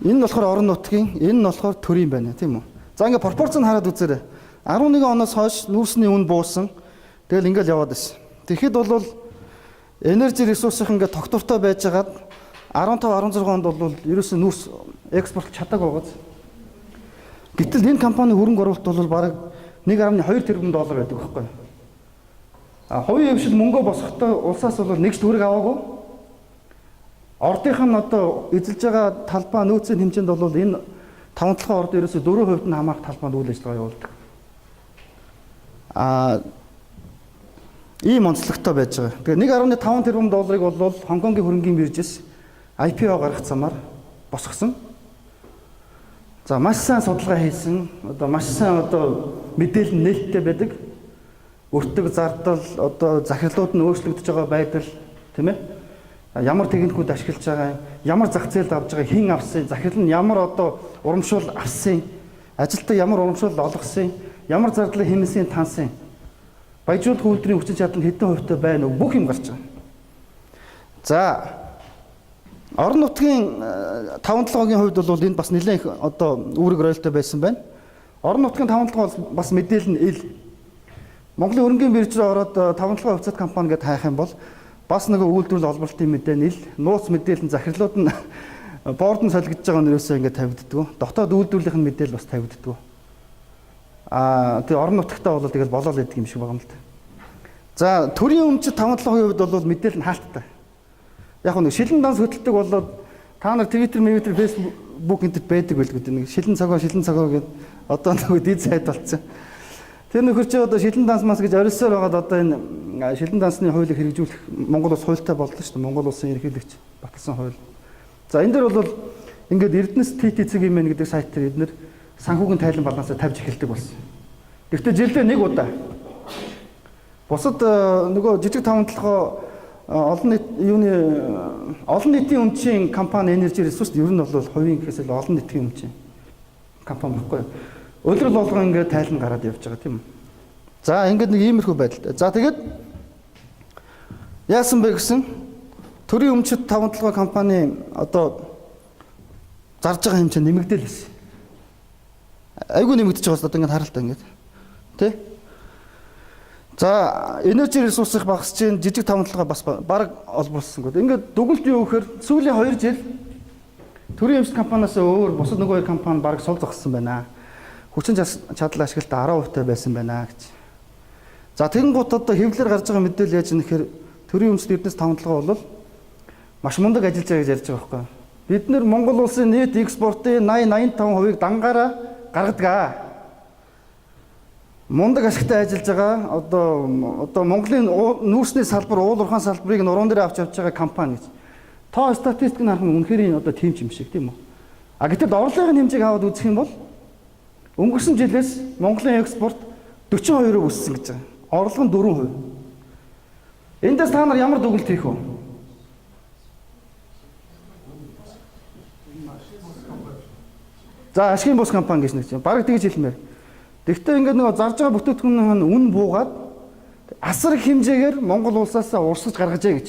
Speaker 1: Энэ болохоор орон нутгийн, энэ нь болохоор төрийн байна тийм үү? За ингээд пропорцийг хараад үзээрэй. 11 оноос хойш нүүрсний үн буусан. Тэгэл ингээд яваад байсан. Тэгэхэд бол Energy Resource-ийн ингээд тогтвортой байжгаад 15-16 онд бол ерөөсөө нүүрс экспортлж чадаагүй байгааз. Гэтэл энэ компани хөрөнгө оруулалт бол бараг 1.2 тэрбум доллар байдаг байхгүй юу? Хувийн хвшил мөнгө босгохдоо улсаас бол нэг ч төгрөг аваагүй. Ордынх нь одоо эзэлж байгаа талбай нөөцийн хэмжээнд бол энэ 5 толгой орд ерөөсөө 4% нь хамаарах талбайд үйл ажиллагаа явуулдаг. Ийм онцлогтой байж байгаа. Тэгээ 1.5 тэрбум долларыг бол Хонконгийн хөрөнгийн биржээс IPO гаргах замаар босгосон. За маш сайн судалгаа хийсэн. Одоо маш сайн одоо мэдээлэл нээлттэй байдаг. Өртөг зардал одоо захирлууд нь өөрчлөгдөж байгаа байдал тийм ээ. Ямар техникүүд ашиглаж байгаа, ямар зах зээлд авж байгаа, хэн авсан, захирал нь ямар одоо урамшуул авсан, ажилтаа ямар урамшуул олгосон, ямар зардлыг хэмнэсэн тансан. Баяжуулах үйлдвэрийн хүчин чадал хэдэн хувьтай байна уу бүх юм гарч байгаа. За орон нутгийн 5-7-гийн хувьд бол энэ бас нэлээд их одоо үүрэг ройлтой байсан байна. Орон нутгийн 5-7 бол бас мэдээлэл нь ил. Монголын хөрөнгөний бирж рүү ороод 5-7 хувьцаат компани гэдээ хайх юм бол бас нэг үйлдвэрлэл олборлтын мэдээ нь ил. Нууц мэдээлэл нь захирлууд нь борд нь солигдож байгаа нь ерөөсөө ингээд тавигддаг. Дотоод үйлдвэрлэлийн мэдээлэл бас тавигддаг. Тэгээ орон нутгтаа бол тэгэл болоод идэг юм шиг байгаа юм л да. За төрийн өмчит 5-7% бол мэдээлэл нь хаалттай. Яг нэг шилэн данс хөдөлдөг болоод та нар Twitter, Facebook энтэд байдаг байлгүй нэг шилэн цагаа гэдэг одоо нэг дид сайт болцсон. Тэр нөхөр чи одоо шилэн данс мас гэж орилсоор байгаад одоо энэ шилэн дансны хуулийг хэрэгжүүлэх Монгол улс хуультай боллоо шүү дээ. Монгол улсын ерөнхийлөгч баталсан хууль. За энэ дээр бол ингээд Эрдэнэс TTC-ийн мэн гэдэг сайт дээр эднэр санхүүгийн тайлан балансаа тавьж эхэлдэг болсон. Гэхдээ жилдээ нэг удаа бусад нөгөө жижиг 5-7 олон нийтийн өмчийн компани Energy Resource ер нь бол хувийн гэхээс л олон нийтийн өмчийн компани баггүй. Өдрөл болгон ингээд тайлан гараад явж байгаа тийм үү. За ингээд нэг иймэрхүү байдалтай. За тэгээд яасан бэ гэсэн төрийн өмчит 5-7 компани одоо зарж байгаа хэмжээ нэмэгдээл байсан. Айгүй нэмэгдэж байгаас одоо ингээд харалтай ингээд тий. За энержи ресурсыг багасч чинь жижиг тавталгаа бас баг олбуулсан гэдэг. Ингээд дүгнэлт юу гэхээр сүүлийн 2 жил төрийн эмчит компаниас өөр бусад нөгөө компани баг сул зогссон байна. Хүчин чадал ашиглалтаа 10% байсан байна гэж. За тэгэнгუთ одоо хэвлэлээр гарч байгаа мэдээлэл яаж юм гэхээр төрийн эмчит эрдэнэс тавталгаа бол маш мундаг ажиллаж байгаа гэж ярьж байгаа байхгүй. Бид нэр Монгол улсын нийт экспортын 80-85%-ийг дангаараа гаргадаг. Мундаг ашигтай ажиллаж байгаа одоо Монголын нүүрсний салбар, уул уурхайн салбарыг нуруунд дээр авч явж байгаа компани гэж. Тоо статистик нь харах нь үнэхээр одоо тийм ч юм шиг тийм үү. А гэтэл орлогын хэмжээг аваад үзэх юм бол өнгөрсөн жилээс Монголын экспорт 42% өссөн гэж байгаа. Орлого нь 4%. Эндээс та нар ямар дүгнэлт хийх вэ? За ашигын бус компани гэж нэг чинь бараг тэгж хэлмээр. Тэгвэл ингээд нөгөө зарж байгаа бүтээгдэхүүн нь үн буугаад асар их хэмжээгээр Монгол улсаас урсгаж гаргажээ гэж.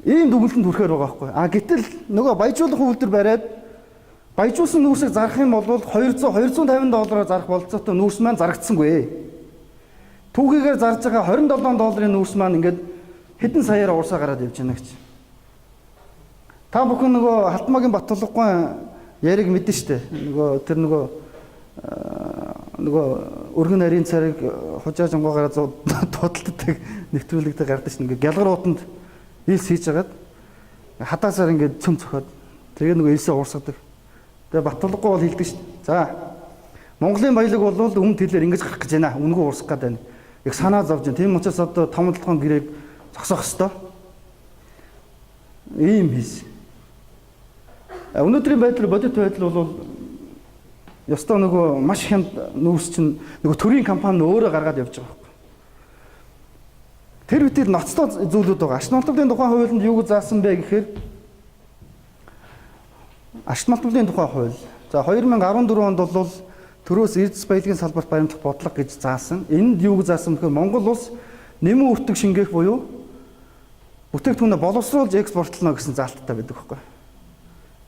Speaker 1: Ийм дүгнэлтэнд хүрэхээр байгаа байхгүй. А гэтэл нөгөө баяжуулах үйлдвэр бариад баяжуулсан нүүрсийг зарах юм бол $250 зарах болцоотой нүүрс маань зарагдсангүй. Түүхийгээр зарж байгаа $27 нүүрс маань ингээд хэдэн саяар урсаа гараад явж байна гэж. Та бүхэн нөгөө Халтмаагийн Баттулгын яриг мэдэн штэ. Нөгөө өргөн нарийн цариг хужаа жамгаагаараа дуудалддаг нэвтрүүлэгтэй гардаг шин ингээ гялгар уутанд илс хийж агаад хадаасаар ингээ цөм цохоод тэгээ нөгөө илсээ уурсгадаг. Тэгээ Баттулгын бол хэлдэг шин. За Монголын баялаг бол өмнө төлөөр ингэж гарах гэж байна. Үнгөө уурсах гээд байна. Их санаа зовж байна. Тийм учраас одоо том толгойн гэрээг зогсоох ёстой. Ийм хийс. Өнөөдрийн байдал бодит байдал бол ёстой нөгөө маш хямд нүүрс чинь нөгөө төрийн компани өөрөө гаргаад явж байгаа байхгүй. Тэр үедээ ноцтой зүйлүүд байгаа. Ашин олдорлын тухайн хуулинд юу гэж заасан бэ гэхээр ашин олдорлын тухайн хууль. За 2014 онд бол төрөөс эрдэс баялагын салбарт баримтлах бодлого гэж заасан. Энд юу гэж заасан гэхээр Монгол улс нэмэн үртэг шингээх буюу бүтээгдэхүүнээ боловсруулж экспортлоно гэсэн заалттай байдаг байхгүй.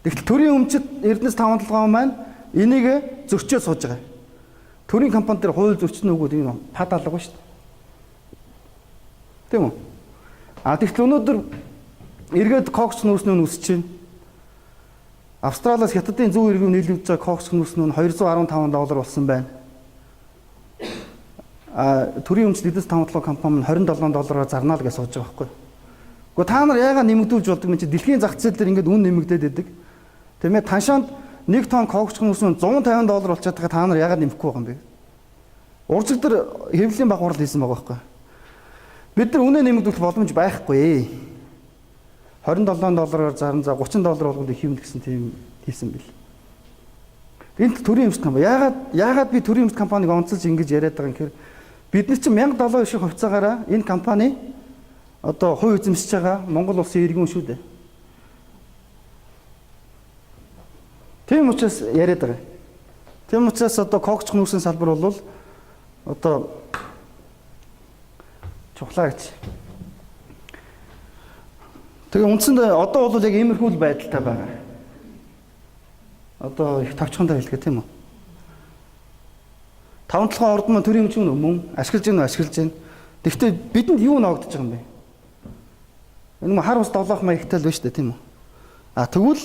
Speaker 1: Тэгвэл төрийн өмчит эрдэнэс тавталгаа маань энийг зөрчөө сууж байгаа. Төрийн компани дээр хууль зөрчил нөгөөд энэ падаалга ба шүү дээ. Тийм үү? А тэгвэл өнөөдөр эргээд кокс нүүрс нь үсэж байна. Австралиас хятадын зүүн эргүү нийлүүлж байгаа кокс нүүрс нь $215 болсон байна. А төрийн өмчит эрдэнэс тавталгаа компани нь $27 зарнаа л гэж сууж байгаа байхгүй. Гэхдээ та нар яагаад нэмэгдүүлж болдог юм чи дэлхийн зах зээл дээр ингээд үн нэмэгдээд байдаг. Тиймээ таншаанд 1 тонн кокс нүүрс нь $150 болчиход байгаа та нар яагаад нэмэхгүй байгаа юм бэ? Уржиг дээр хэвлэлийн багварл хийсэн байгаа байхгүй. Бид нар үнэ нэмэгдүүлэх боломж байхгүй. $27-аар зарна за $30 болгоод их юм гэсэн тийм хийсэн бил. Энд төрийн эмчит компани яагаад би төрийн эмчит компаниг онцолж ингэж яриад байгаа юм гэхээр бид нар чинь 1070 шиг хувьцаагаараа энэ компани одоо хувь эзэмшиж байгаа Монгол улсын иргэн шүү дээ. Тийм учраас яриад байгаа. Тийм учраас одоо кокч нүүрсийн салбар бол одоо чухлаа гэж. Тэгээ үндсэндээ одоо бол яг иймэрхүү байдалтай байгаа. Одоо их тавчхантай хэлгээ тийм үү? 5-7 орд маань төрийн өмчийн мөн ашиглаж байна. Гэхдээ бидэнд юу ногдож байгаа юм бэ? Энэ хар ус долоох маягтай л байна шүү дээ тийм үү? А тэгвэл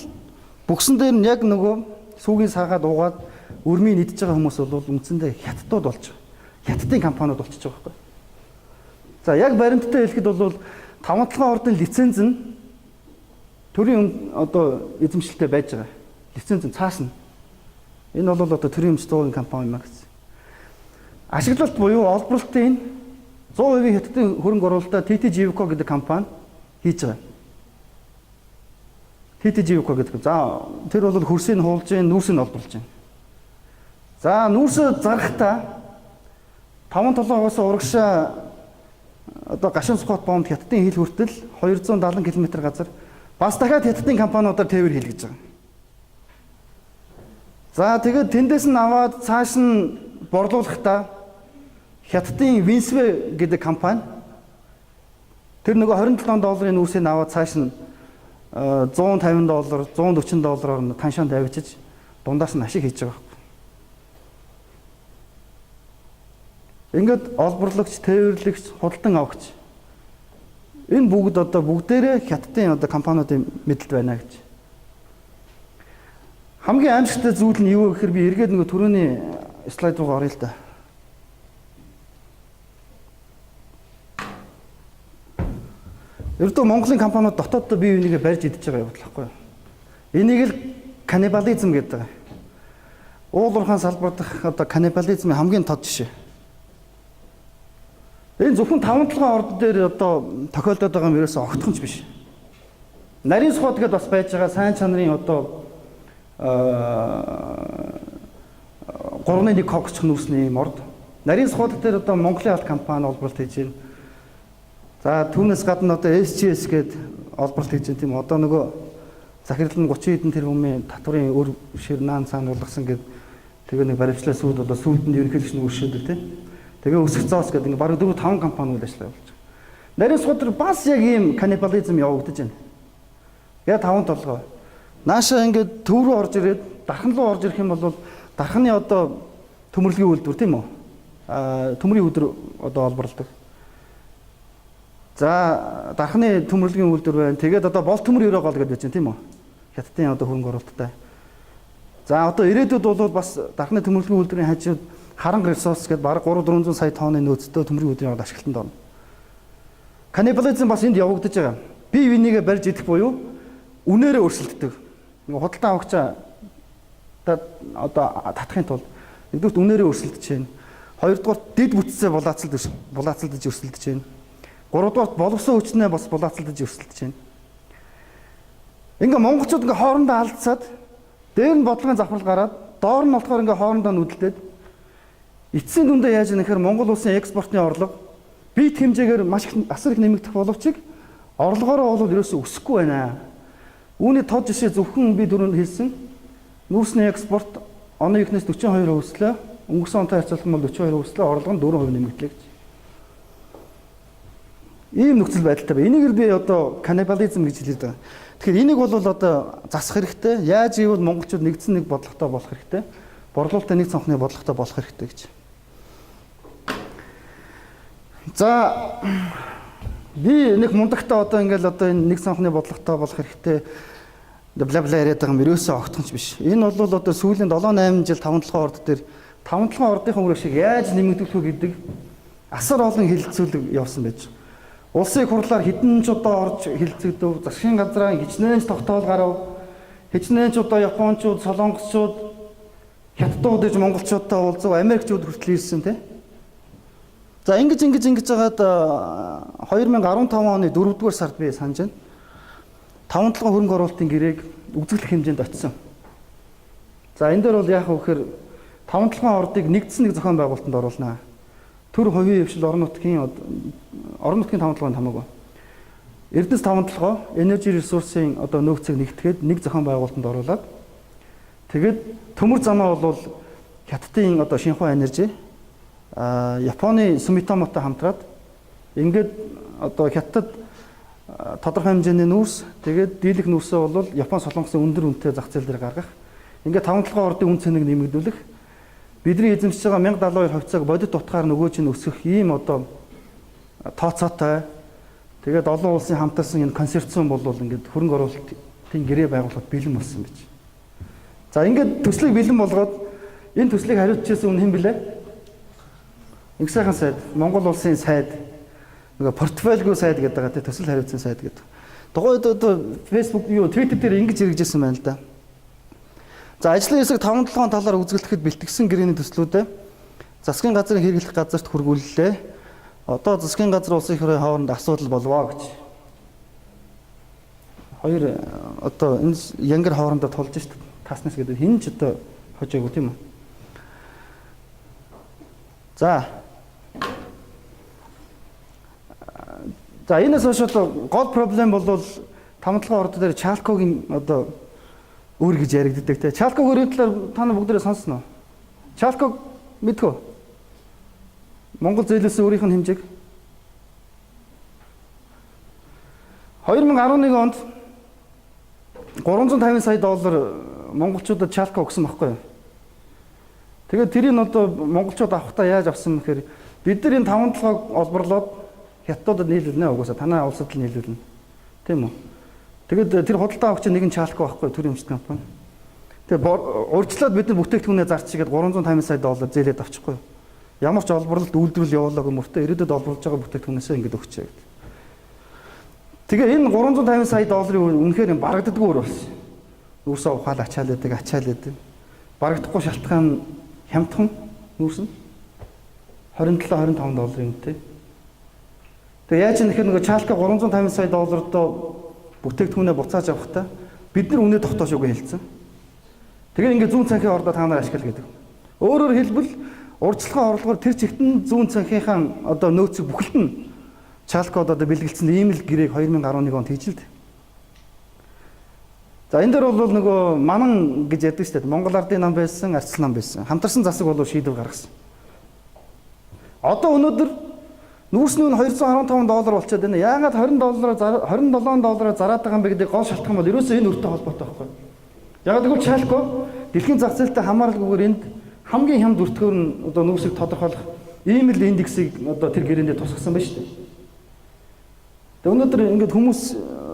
Speaker 1: бүгсэн дээр нь яг нөгөө сүүгийн саагаад уугаад өрмийн идж байгаа хүмүүс бол үндсэндээ хятадууд болж байгаа. Хятадын компаниуд болчихж байгаа байхгүй. За яг баримттай хэлэхэд бол 5-7 ордын лиценз нь төрийн одоо эзэмшилтэй байж байгаа. Лиценз нь цаасна. Энэ бол одоо төрийн эмчит дуугийн компани юм гэсэн. Ашиглалт буюу олборлтын 100% хятадын хөрөнгө оруулалтаа TTJivco гэдэг компани хийж байгаа. TTJivco гэдэг. За тэр бол хөрсийг хуулж, нүүрсийг олборлж байна. За нүүрсээ зарахтаа 5-7-оос урагшаа одоо гашуун сухот бомб хятадын хил хүртэл 270 км газар бас дахиад хятадын компаниудаар тээвэр хийлгэж байгаа. За тэгээд тэндээс нь аваад цааш нь борлуулахдаа хятадын Winsway гэдэг компани тэр нөгөө $27 нүүрсийг аваад цааш нь $150, $140 таншаанд авчиж дундаас нь ашиг хийж байгаа. Ингээд олборлагч, тээвэрлэгч, худалдан авагч. Энэ бүгд одоо бүгдээрээ хятадын одоо компаниудын мэдэлд байна гэж. Хамгийн аимшигтай зүйл нь юу гэхээр би эргээд нөгөө түрүүний слайд руу оръё л да. Ердөө Монголын компаниуд дотооддоо бие бинийгээ барьж идэж байгаа явдал байхгүй юу? Энийг л каннибализм гэдэг. Уул уурхайн салбар дах одоо каннибализмын хамгийн тод жишээ. Энэ зөвхөн 5-7 орд дээр одоо тохиолдоод байгаа юм ерөөсөө огтхонч биш. Нарийн сухад гэдээ бас байж байгаа сайн чанарын одоо 3-1 когч нүүсний юм орд. Нарийн сухад дээр одоо Монголын алт компани олборлт хийж байна. За түүнээс гадна одоо SGS гээд олборлт хийж байна тийм. Одоо нөгөө захирал нь 30 хэдэн тэрбумын татврын өр шир наан цаана болгосон гээд тэгээ нэг баримтлал сүйд одоо сүйдэнд ерөнхийлөгч нь өршөөдөг тийм. Тэгээ өсөх зоос гэдэг ингээ бараг 4-5 компаниуд ажиллаж болж байгаа. Нарийн сухад дээр бас яг ийм каннибализм явагдаж байна. Яг 5-7. Нааша ингээд төв рүү орж ирээд дархан руу орж ирэх юм бол дарханы одоо төмөрлөгийн үйлдвэр тийм үү? Төмрийн өдөр одоо олборлдог. За дарханы төмөрлөгийн үйлдвэр байна. Тэгээд одоо бол төмөр өрөө гол гэдэг чинь тийм үү? Хятадын одоо хөрөнгө оруулалттай. За одоо ирээдүйд бол бас дарханы төмөрлөгийн үйлдвэрийн хажууд харанга ресурс гэдэг бараг 300-400 сая тонны нөөцтэй төмрийн өдрийн ашиглалтанд орно. Каннибализм бас энд явагдаж байгаа. Бие бинийгээ барьж идэх буюу үнээрээ өрсөлддөг. Нэг худалдан авагчаа одоо татахын тулд нэгдүгээр үнээрээ өрсөлдөж байна. Хоёрдугаар дэд бүтцээ булаацалдаж өрсөлдөж байна. Гуравдугаар боловсон хүчнээ бас булаацалдаж өрсөлдөж байна. Ингээ монголчууд ингээ хоорондоо алдцаад дээр нь бодлогын завхрал гараад доор нь болохоор ингээ хоорондоо нүдэлдээд эцсийн дүндээ яаж нэхэр Монгол улсын экспортын орлого бит хэмжээгээр маш их асар их нэмэгдэх боловч орлогоороо бол ерөөсөө өсөхгүй байна. Үүний тод жишээ зөвхөн би дөрөнд хэлсэн нүүрсний экспорт оны эхнээс 42% өслөө, өнгөрсөн онтой харьцуулах юм бол 42% өслөө, орлого нь 4% нэмэгдлээ гэж. Ийм нөхцөл байдалтай байна. Энийг би одоо каннибализм гэж хэлээд байгаа. Тэгэхээр энийг бол одоо засах хэрэгтэй. Яаж ийвэл монголчууд нэгдсэн нэг бодлоготой болох хэрэгтэй. Борлуулалтын нэг цонхны бодлоготой болох хэрэгтэй гэж. За би нэг мундагтаа одоо ингээл одоо энэ нэг цонхны бодлоготой болох хэрэгтэй бла бла яриад байгаа юм ерөөсөө огтхонч биш. Энэ бол одоо сүүлийн 7-8 жил 5-7 орд дээр 5-7 ордынхаа үрэг шиг яаж нэмэгдүүлэх вэ гэдэг асар олон хэлэлцүүлэг явсан байж. Улсын хурлаар хэдэн ч удаа орж хэлэлцэгдэв. Засгийн газраа хичнээн ч тогтоол гарав. Хичнээн ч удаа японочууд, солонгосчууд, хятадууд иж монголчуудтай уулзав, америкчууд хүртэл ирсэн тий. За ингэж жагаад 2015 оны 4-р сард би санаж байна. 5-7 хөрөнгө оруулалтын гэрээг үзүүлэх хэмжээнд очсон. За энэ дээр бол яах вэ гэхээр 5-7 ордыг нэгдсэн нэг зохион байгуулалтанд оруулнаа. Төр хувийн хвшил орон нутгийн 5-7-нд хамаагүй. Эрдэнэс 5-7 Energy Resource-ийн одоо нөөцийг нэгтгэхэд нэг зохион байгуулалтанд оруулаад тэгээд төмөр замаа бол Хятадын одоо Шинхua Energy Японы Sumitomoтой хамтраад ингээд одоо Хятад тодорхой хэмжээний нүүрс тэгээд дийлэх нүүрсээ бол Япон солонгосын өндөр үнэтэй зах зээл дээр гаргах. Ингээд 5-7 ордын үн цэнийг нэмэгдүүлэх. Бидний эзэмшиж байгаа 1072 хувьцааг бодит утгаар нөгөө чинь өсгөх ийм одоо тооцоотой. Тэгээд олон улсын хамтарсан энэ консорциум бол ингээд хөрөнгө оруулалтын гэрээ байгуулахад бэлэн болсон гэж. За ингээд төслийг бэлэн болгоод энэ төслийг хариуцчихсан хүн хэн блэ? Их сайхан сайд, Монгол улсын сайд, нөгөө портфолио сайд гэдэг байгаа тийм төсөл хариуцсан сайд гэдэг. Тухайд одоо Facebook юу Twitter дээр ингэж хэрэгжсэн байна л да. За ажлын хэсэг 5-7 талаар үзгэлдэхэд бэлтгэсэн гэрээний төслүүдээ засгийн газрын хэрэглэх газарт хөргүүллээ. Одоо засгийн газар улсын их хурлын хооронд асуудал болвоо гэж. Хоёр одоо энэ янгар хоорондоо тулж шít таснаас гэдэг хин ч одоо хожоогүй тийм үү. За энэс хойш одоо гол проблем бол 5-7 орд дээр Чалкогийн одоо өөр гэж яригддаг те. Чалкогийн талаар та нар бүгдээрээ сонсноо. Чалког мэдгүй. Монгол зээлээс өөрийнх нь хэмжээг 2011 онд 350 сая доллар монголчуудад Чалко өгсөн байхгүй юу? Тэгээд тэрийг одоо монголчууд авахдаа яаж авсан гэхээр Бид нар энэ 5-7 олборлоод хятадуудад нийлүүлнэ угаасаа танай улсад л нийлүүлнэ. Тийм үү? Тэгээд тэр худалдаа авагч нэг нь Чалко байхгүй төр эмчит компани. Тэгээд урьдчилаад бид нар бүтээгдэхүүнээ зарчихгээд 350 сая доллар зээлээд авчихгүй. Ямар ч олборлолт үйлдвэрлэл явуулаагүй мөртөө ирээдүйд олборлож байгаа бүтээгдэхүүнээсээ ингэж өгчээ гэдэг. Тэгээ энэ 350 сая долларын үнэхээр барагддаггүй өөр болсон. Нүүрсээ ухаал ачаалаадаг. Барагдахгүй шалтгаан хямдхан нүүрс нь 27-25 долларын үнэтэй. Тэгээ яаж нэхэр нөгөө Чалка 350 сая долларт бүтээгдэхүүнээ буцааж авахдаа бид нар үнэ тогтоошгүй хэлсэн. Тэгээ ингээд зүүн цанхын ордоо та нар ашигла гэдэг. Өөрөөр хэлбэл урьдчилан орлогоор тэр чигтэн зүүн цанхийнхаа одоо нөөцийг бүхэлд нь Чалкод одоо бэлгэлцсэн ийм л гэрээг 2011 онд хийжилд. За энэ дээр бол нөгөө манан гэж яддаг шүү дээ. Монгол Ардын нам байсан, Арцал нам байсан. Хамтарсан засаг болов шийдвэр гаргасан. Одоо өнөөдөр нүүрс нь 215 доллар болчиход байна. Яагаад 27 доллараар зараад байгаа юм бэ гэдэг гол шалтгаан бол ерөөсөө энэ өртөө холбоотой байхгүй. Яг тэгвэл Чалко дэлхийн зах зээлтэй хамааралгүйгээр энд хамгийн хямд өртгөөр нь одоо нүүрсийг тодорхойлох ийм л индексийг одоо тэр гэрээндээ тусгасан байна шүү дээ. Тэгээ өнөөдөр ингээд хүмүүс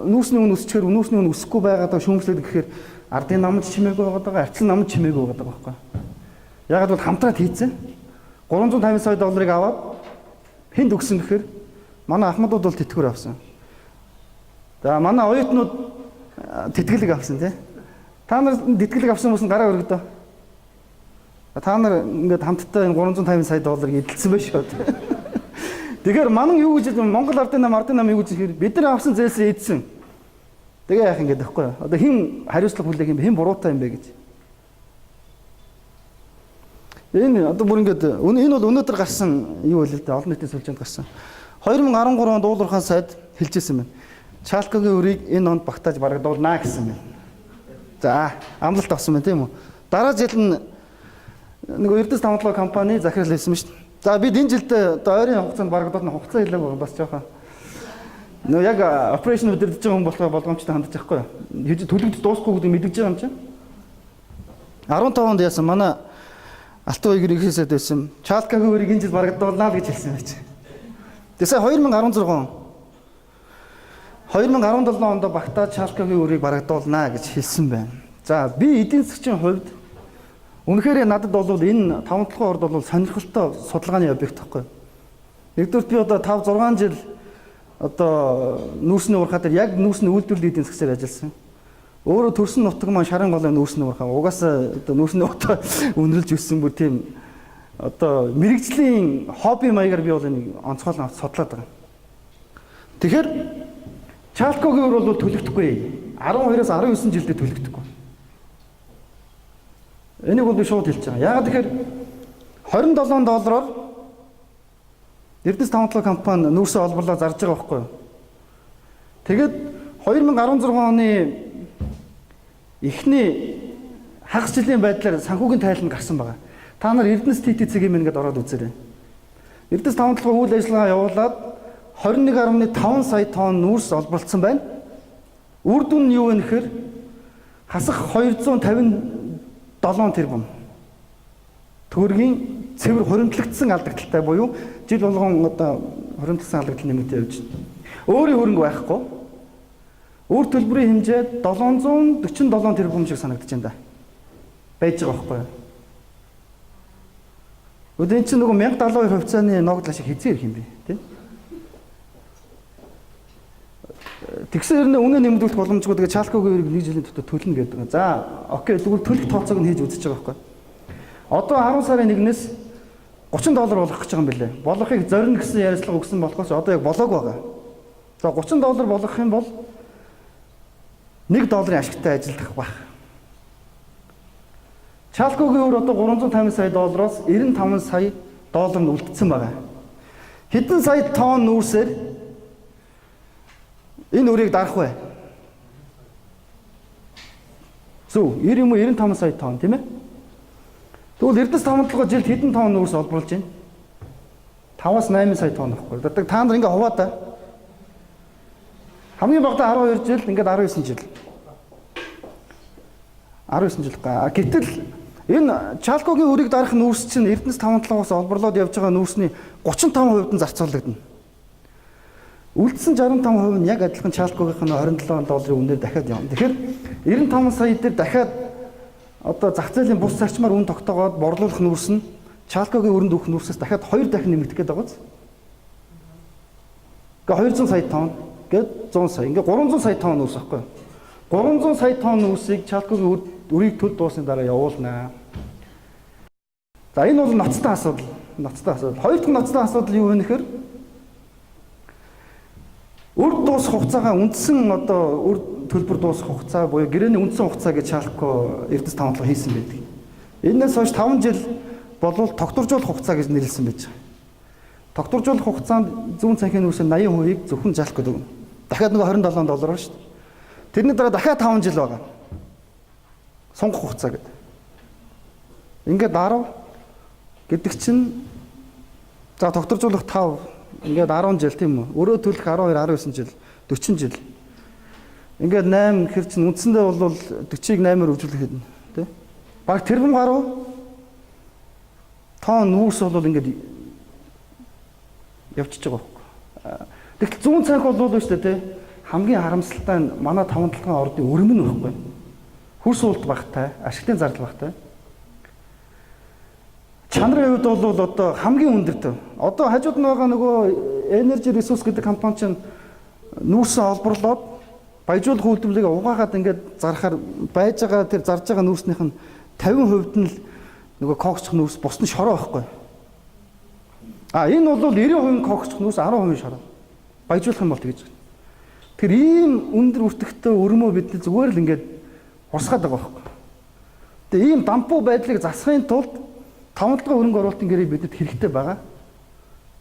Speaker 1: нүүрсний үн өсчихээр нүүрсний үн өсөхгүй байгаад шүүмжлээд гэхээр ардын намд чимээгүй байгаа, арцлан намд чимээгүй байгаа байхгүй. Ягаад бол хамтраад хийцэн 350 сая долларыг аваад хэнд өгсөн гэхээр манай ахмадууд бол тэтгэвэр авсан. За манай оюутнууд тэтгэлэг авсан тий. Та нар тэтгэлэг авсан хүмүүс гараа өргөдөө. Та нар ингээд хамтдаа энэ 350 сая долларыг эдэлсэн байх шүү. Тэгэхээр манан юу гэж Монгол ардын нам юу гэж хэлэхээр бид нар авсан зээлсээ эдсэн. Тэгээ яах юм гээд байхгүй юу? Одоо хэн хариуцлага хүлээх юм бэ? Хэн буруутай юм бэ гэж. Энэ одоо бүр ингээд энэ бол өнөөдөр гарсан юу вэ л дээ олон нийтийн сүлжээнд гарсан. 2013 онд уулуурхаан сайд хэлжсэн байна. Чалкогийн өрийг энэ онд багтааж барагдуулнаа гэсэн байна. За амлалт авсан байна тийм үү? Дараа жил нь нэг Эрдэс тавталгаа компани захирал хэлсэн шүү дээ. За бид энэ жилд одоо ойрын хугацаанд барагдуулна хугацаа хэлээг байгаа бас жоохон. Нөө яг операшн өдөрдөж байгаа хүн болохоор болгоомжтой хандаж байхгүй юу? Төлөвд дуусахгүй гэдэг мэдгэж байгаа юм чинь. 15 онд яасан манай Алтан ууйгэр ихээсэд байсан. Чалкагийн өрийг энэ жил барагдуулнаа л гэж хэлсэн байж. Тэсээ 2016 он 2017 онд багтаад Чалкагийн өрийг барагдуулнаа гэж хэлсэн байна. За би эдийн засгийн хувьд үнэхээр надад бол энэ 5-7 орд бол сонирхолтой судалгааны объект байхгүй. Нэгдүгээр би одоо 5-6 жил одоо нүүрсний урхаа дээр яг нүүрсний үйлдвэрлэлийн эдийн засгаар ажилласан. Өөрөө төрсөн нутаг маань шарын голын нүүрсний урхаа. Угаасаа одоо нүүрсний утга үнэрлж өссөн бүр тийм одоо мэрэгжлийн хобби маягаар би бол энийг онцгойлон авч судлаад байгаа. Тэгэхээр Чалкогийн өр бол төлөгдөхгүй. 12-аас 19 жилдээ төлөгдөхгүй. Энийг бол би шууд хэлж байгаа. Яагаад тэгэхээр 27 доллараар Эрдэс тавталгаа компани нүүрсээ олборлоо зарж байгаа байхгүй юу? Тэгээд 2016 оны эхний хагас жилийн байдлаар санхүүгийн тайланд гарсан байгаа. Та нар Эрдэнэс ТТЦ-ийн мэн гэдээ ороод үзээрэй. Эрдэс тавталгаа үйл ажиллагаа явуулаад 21.5 сая тонн нүүрс олборлцсон байна. Үр дүн нь юу вэ гэхээр хасах 257 тэрбум төгрөгийн цэвэр хуримтлагдсан алдагдaltaй буюу жил болгон одоо хуримтлагдсан алдагдал нэмэгдэж явж байна. Өөрийн хөрөнгө байхгүй. Үр төлбөрийн хэмжээ 747 тэрбум шиг санагдаж байна да. Байж байгаа байхгүй юу? Өдөө чинь нөгөө 1072 хувьцааны ногдлоо шиг хизээ ирэх юм бэ, тийм? Тэгсэн хэрнээ үнэ нэмэгдүүлэх боломжгүй тэгээ Чалкогийн өрийг 1 жилийн дотор төлнө гэдэг. За, окей, тэгвэл төлөх тооцоог нь хийж үзэж байгаа байхгүй. Одоо 10 сарын 1-ээс 30 доллар болох гэж байгаа юм билээ. Болохыг зорино гэсэн ярилцлага өгсөн болохоос одоо яг болоог байгаа. За 30 доллар болгох юм бол 1 долларын ашигтай ажиллах байх. Чалкогийн өр одоо 350 сая доллароос 95 сая долларт үлдсэн байгаа. Хэдэн сая тонн нүүрсээр энэ өрийг дарах вэ? Зөв, 90 юм уу 95 сая тонн тийм ээ? Тэгвэл Эрдэс тавталгаа жилд хэдэн тонн нүүрс олборлж байна? 5-аас 8 сая тонн байхгүй. Та нар ингээ хуваа та. Хамгийн багадаа 12 жил, ингээд 19 жил. 19 жил га. Гэтэл Энэ Чалкогийн үрийг дарах нүүрс чинь Эрдэнэс 5-7-оос олборлоод явж байгаа нүүрсний 35% нь зарцуулагдана. Үлдсэн 65% нь яг адилхан Чалкогийнх нь $27 үнээр дахиад явна. Тэгэхээр 95 сая дээр дахиад одоо зах зээлийн бус зарчмаар үн тогтоогоод борлуулах нүүрс нь Чалкогийн өрөнд өгөх нүүрсээс дахиад 2 дахин нэмэгдэх гээд байгаа биз? Ингээ 200 сая тонн гээд 100 сая. Ингээ 300 сая тонн нүүрс аахгүй. 300 сая тонн нүүрсийг Чалкогийн үрийг төд дуусны дараа явуулнаа. За энэ бол ноцтой асуудал. Ноцтой асуудал. Хоёр дахь ноцтой асуудал юу вэ гэхээр үр дуусах хугацаагаа үндсэн одоо үр төлбөр дуусах хугацаа буюу гэрээний үндсэн хугацаа гэж Чалко Эрдэнэс 5-7 хийсэн байдаг. Энээс хойш 5 жил болвол тогтворжуулах хугацаа гэж нэрлсэн байж байгаа. Тогтворжуулах хугацаанд зүүн цанхны нүүрсийн 80%-ийг зөвхөн Чалко өгнө. Дахиад нөгөө $27 шүү дээ. Тэрний дараа дахиад 5 жил байгаа. Сонгох хугацаа гэдэг. Ингээд 10 гэдэг чинь за тогтворжуулах 5 ингээд 10 жил тийм үү? Өрөө төлөх 12, 19 жил, 40 жил. Ингээд 8 гэхэр чинь үндсэндээ бол 40-ыг 8-аар хөвжүүлэх хэдэн тий? Баг тэрбум гаруй тонн нүүрс бол ингээд явчихж байгаа байхгүй. Тэгвэл зүүн цанх бол шүү дээ тий? Хамгийн харамсалтай нь манай 5-7 ордын өрөм нь байхгүй. Хөрс уулт багтай, ашиглалтын зардал багтай. Чанарын хувьд бол одоо хамгийн өндөртэй. Одоо хажууд нь байгаа нөгөө Energy Resource гэдэг компани чинь нүүрсээ олборлоод баяжуулах үйлдвэрлэлийг угаагаад ингээд зарахаар байж байгаа тэр зарж байгаа нүүрснийх нь 50% нь л нөгөө коксч нүүрс бус нь шороо байхгүй. Энэ бол 90% коксч нүүрс 10% шороо. Баяжуулах юм бол тэгэж. Тэр ийм өндөр үртэгтэй өрмөө бид зүгээр л ингээд урсгаад байгаа байхгүй. Тэгээ ийм дампуу байдлыг засахын тулд 5-7 хөрөнгө оруулалтын гэрээ бидэд хэрэгтэй байгаа.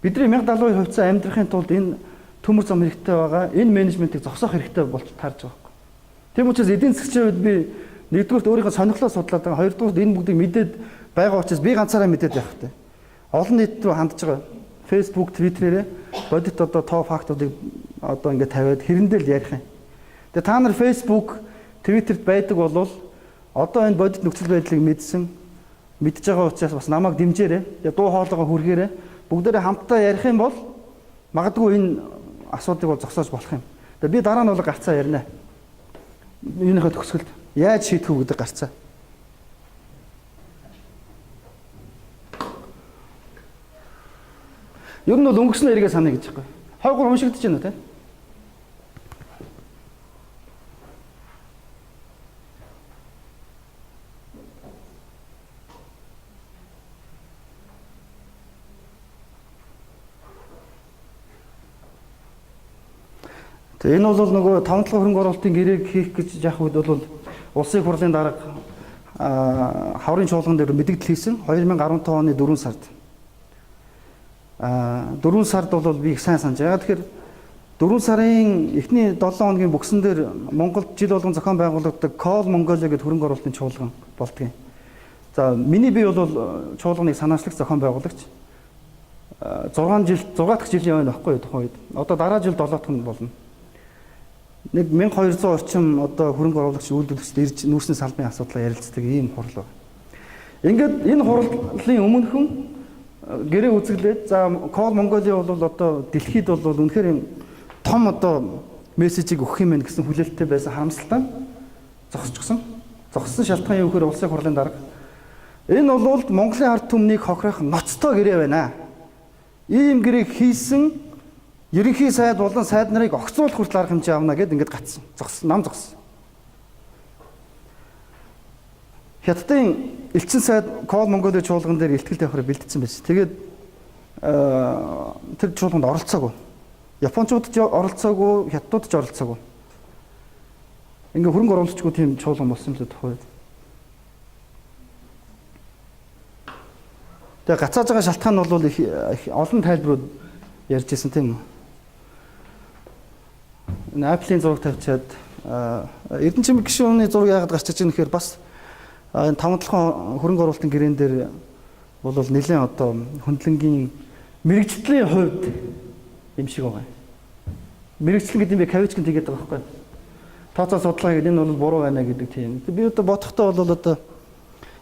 Speaker 1: Бидний 1072 хувьцаа амьдрахын тулд энэ төмөр зам хэрэгтэй байгаа. Энэ менежментийг зогсоох хэрэгтэй болж таарж байгаа юм. Тийм учраас эдийн засгийн хувьд би нэгдүгürt өөрийнхөө сонирхлоо судлаад байгаа. Хоёрдугаар энэ бүгдийг мэдээд байгаа учраас би ганцаараа мэдээд явах хэрэгтэй. Олон нийт рүү хандж байгаа. Facebook, Twitter-ээр бодит одоо тоо фактуудыг одоо ингээд тавиад хэрэндээ л ярих юм. Тэгээ та нар Facebook, Twitter-д байдаг бол одоо энэ бодит нөхцөл байдлыг мэдж байгаа учраас бас намайг дэмжээрэй. Тэгээ дуу хоолойгоо хүргээрэй. Бүгдээрээ хамтдаа ярих юм бол магадгүй энэ асуудыг бол зогсоож болох юм. Тэгээ би дараа нь бол гарцаа ярина. Юуныхаа төгсгөлд яаж шийдэх үү гэдэг гарцаа. Ер нь бол өнгөрсөн эргээ санаа гэж байгаа. Хойгоор уншигдэж байна уу те? Тэгээ энэ бол нөгөө 5-7 хөрөнгө оруулалтын гэрээг хийх гэж яах үед бол улсын хурлын дарга хаврын чуулган дээр мэдээлэл хийсэн 2015 оны 4 сард. 4 сард бол би их сайн санаж байгаа. Тэгэхээр 4 сарын эхний 7 хоногийн бүгсэн дээр Монголд жил болгон зохион байгуулагддаг Call Mongolia гэдэг хөрөнгө оруулалтын чуулган болдгийг. За миний бие бол чуулганыг санаачлагч зохион байгуулагч. 6 дахь жилийн өмнө баггүй тухайн үед. Одоо дараа жил 7 дахь нь болно. Нэг 1200 орчим одоо хөрөнгө оруулагч үйлдвэрлэгчид ирж нүүрсний салбарын асуудлаа ярилцдаг ийм хурал байна. Ингээд энэ хурлын өмнөхөн гэрээ үзэглээд за Call Mongolia бол одоо дэлхийд бол үнэхээр том одоо мессежийг өгөх юм гэсэн хүлээлттэй байсан харамсалтай зогсчихсон. Зогссон шалтгаан юу гэхээр улсын хурлын дарга энэ бол Монголын ард түмнийг хохирох ноцтой гэрээ байна. Ийм гэрээг хийсэн ерөнхий сайд болон сайд нарыг огцруулах хүртэл арга хэмжээ авна гэд ингээд гацсан. Нам зогссон. Хятадын элчин сайд Call Mongolia чуулган дээр илтгэл тавихаар бэлдсэн байсан. Тэгээд тэр чуулганд оролцоогүй. Япончууд ч оролцоогүй, хятадууд ч оролцоогүй. Ингээ хөрөнгө оруулагчгүй тийм чуулган болсон юм л тухайд. Тэгээ гацааж байгаа шалтгаан нь бол их олон тайлбарууд ярьж ирсэн тийм үү? Энэ Apple-ийн зураг тавьчаад Эрдэнэчимэг гишүүний зураг яагаад гарч иж байгаа нэхээр бас энэ 5-7 хөрөнгө оруулалтын гэрээн дээр бол нэлээд одоо хөндлөнгийн мэрэгжлийн хувьд юм шиг байгаа. Мэрэгчлэн гэдэг юм бэ кавичкэн тэгээд байгаа байхгүй. Тооцоо судлаа гэдэг энэ бол буруу байна гэдэг тийм. Би одоо бодохдоо бол одоо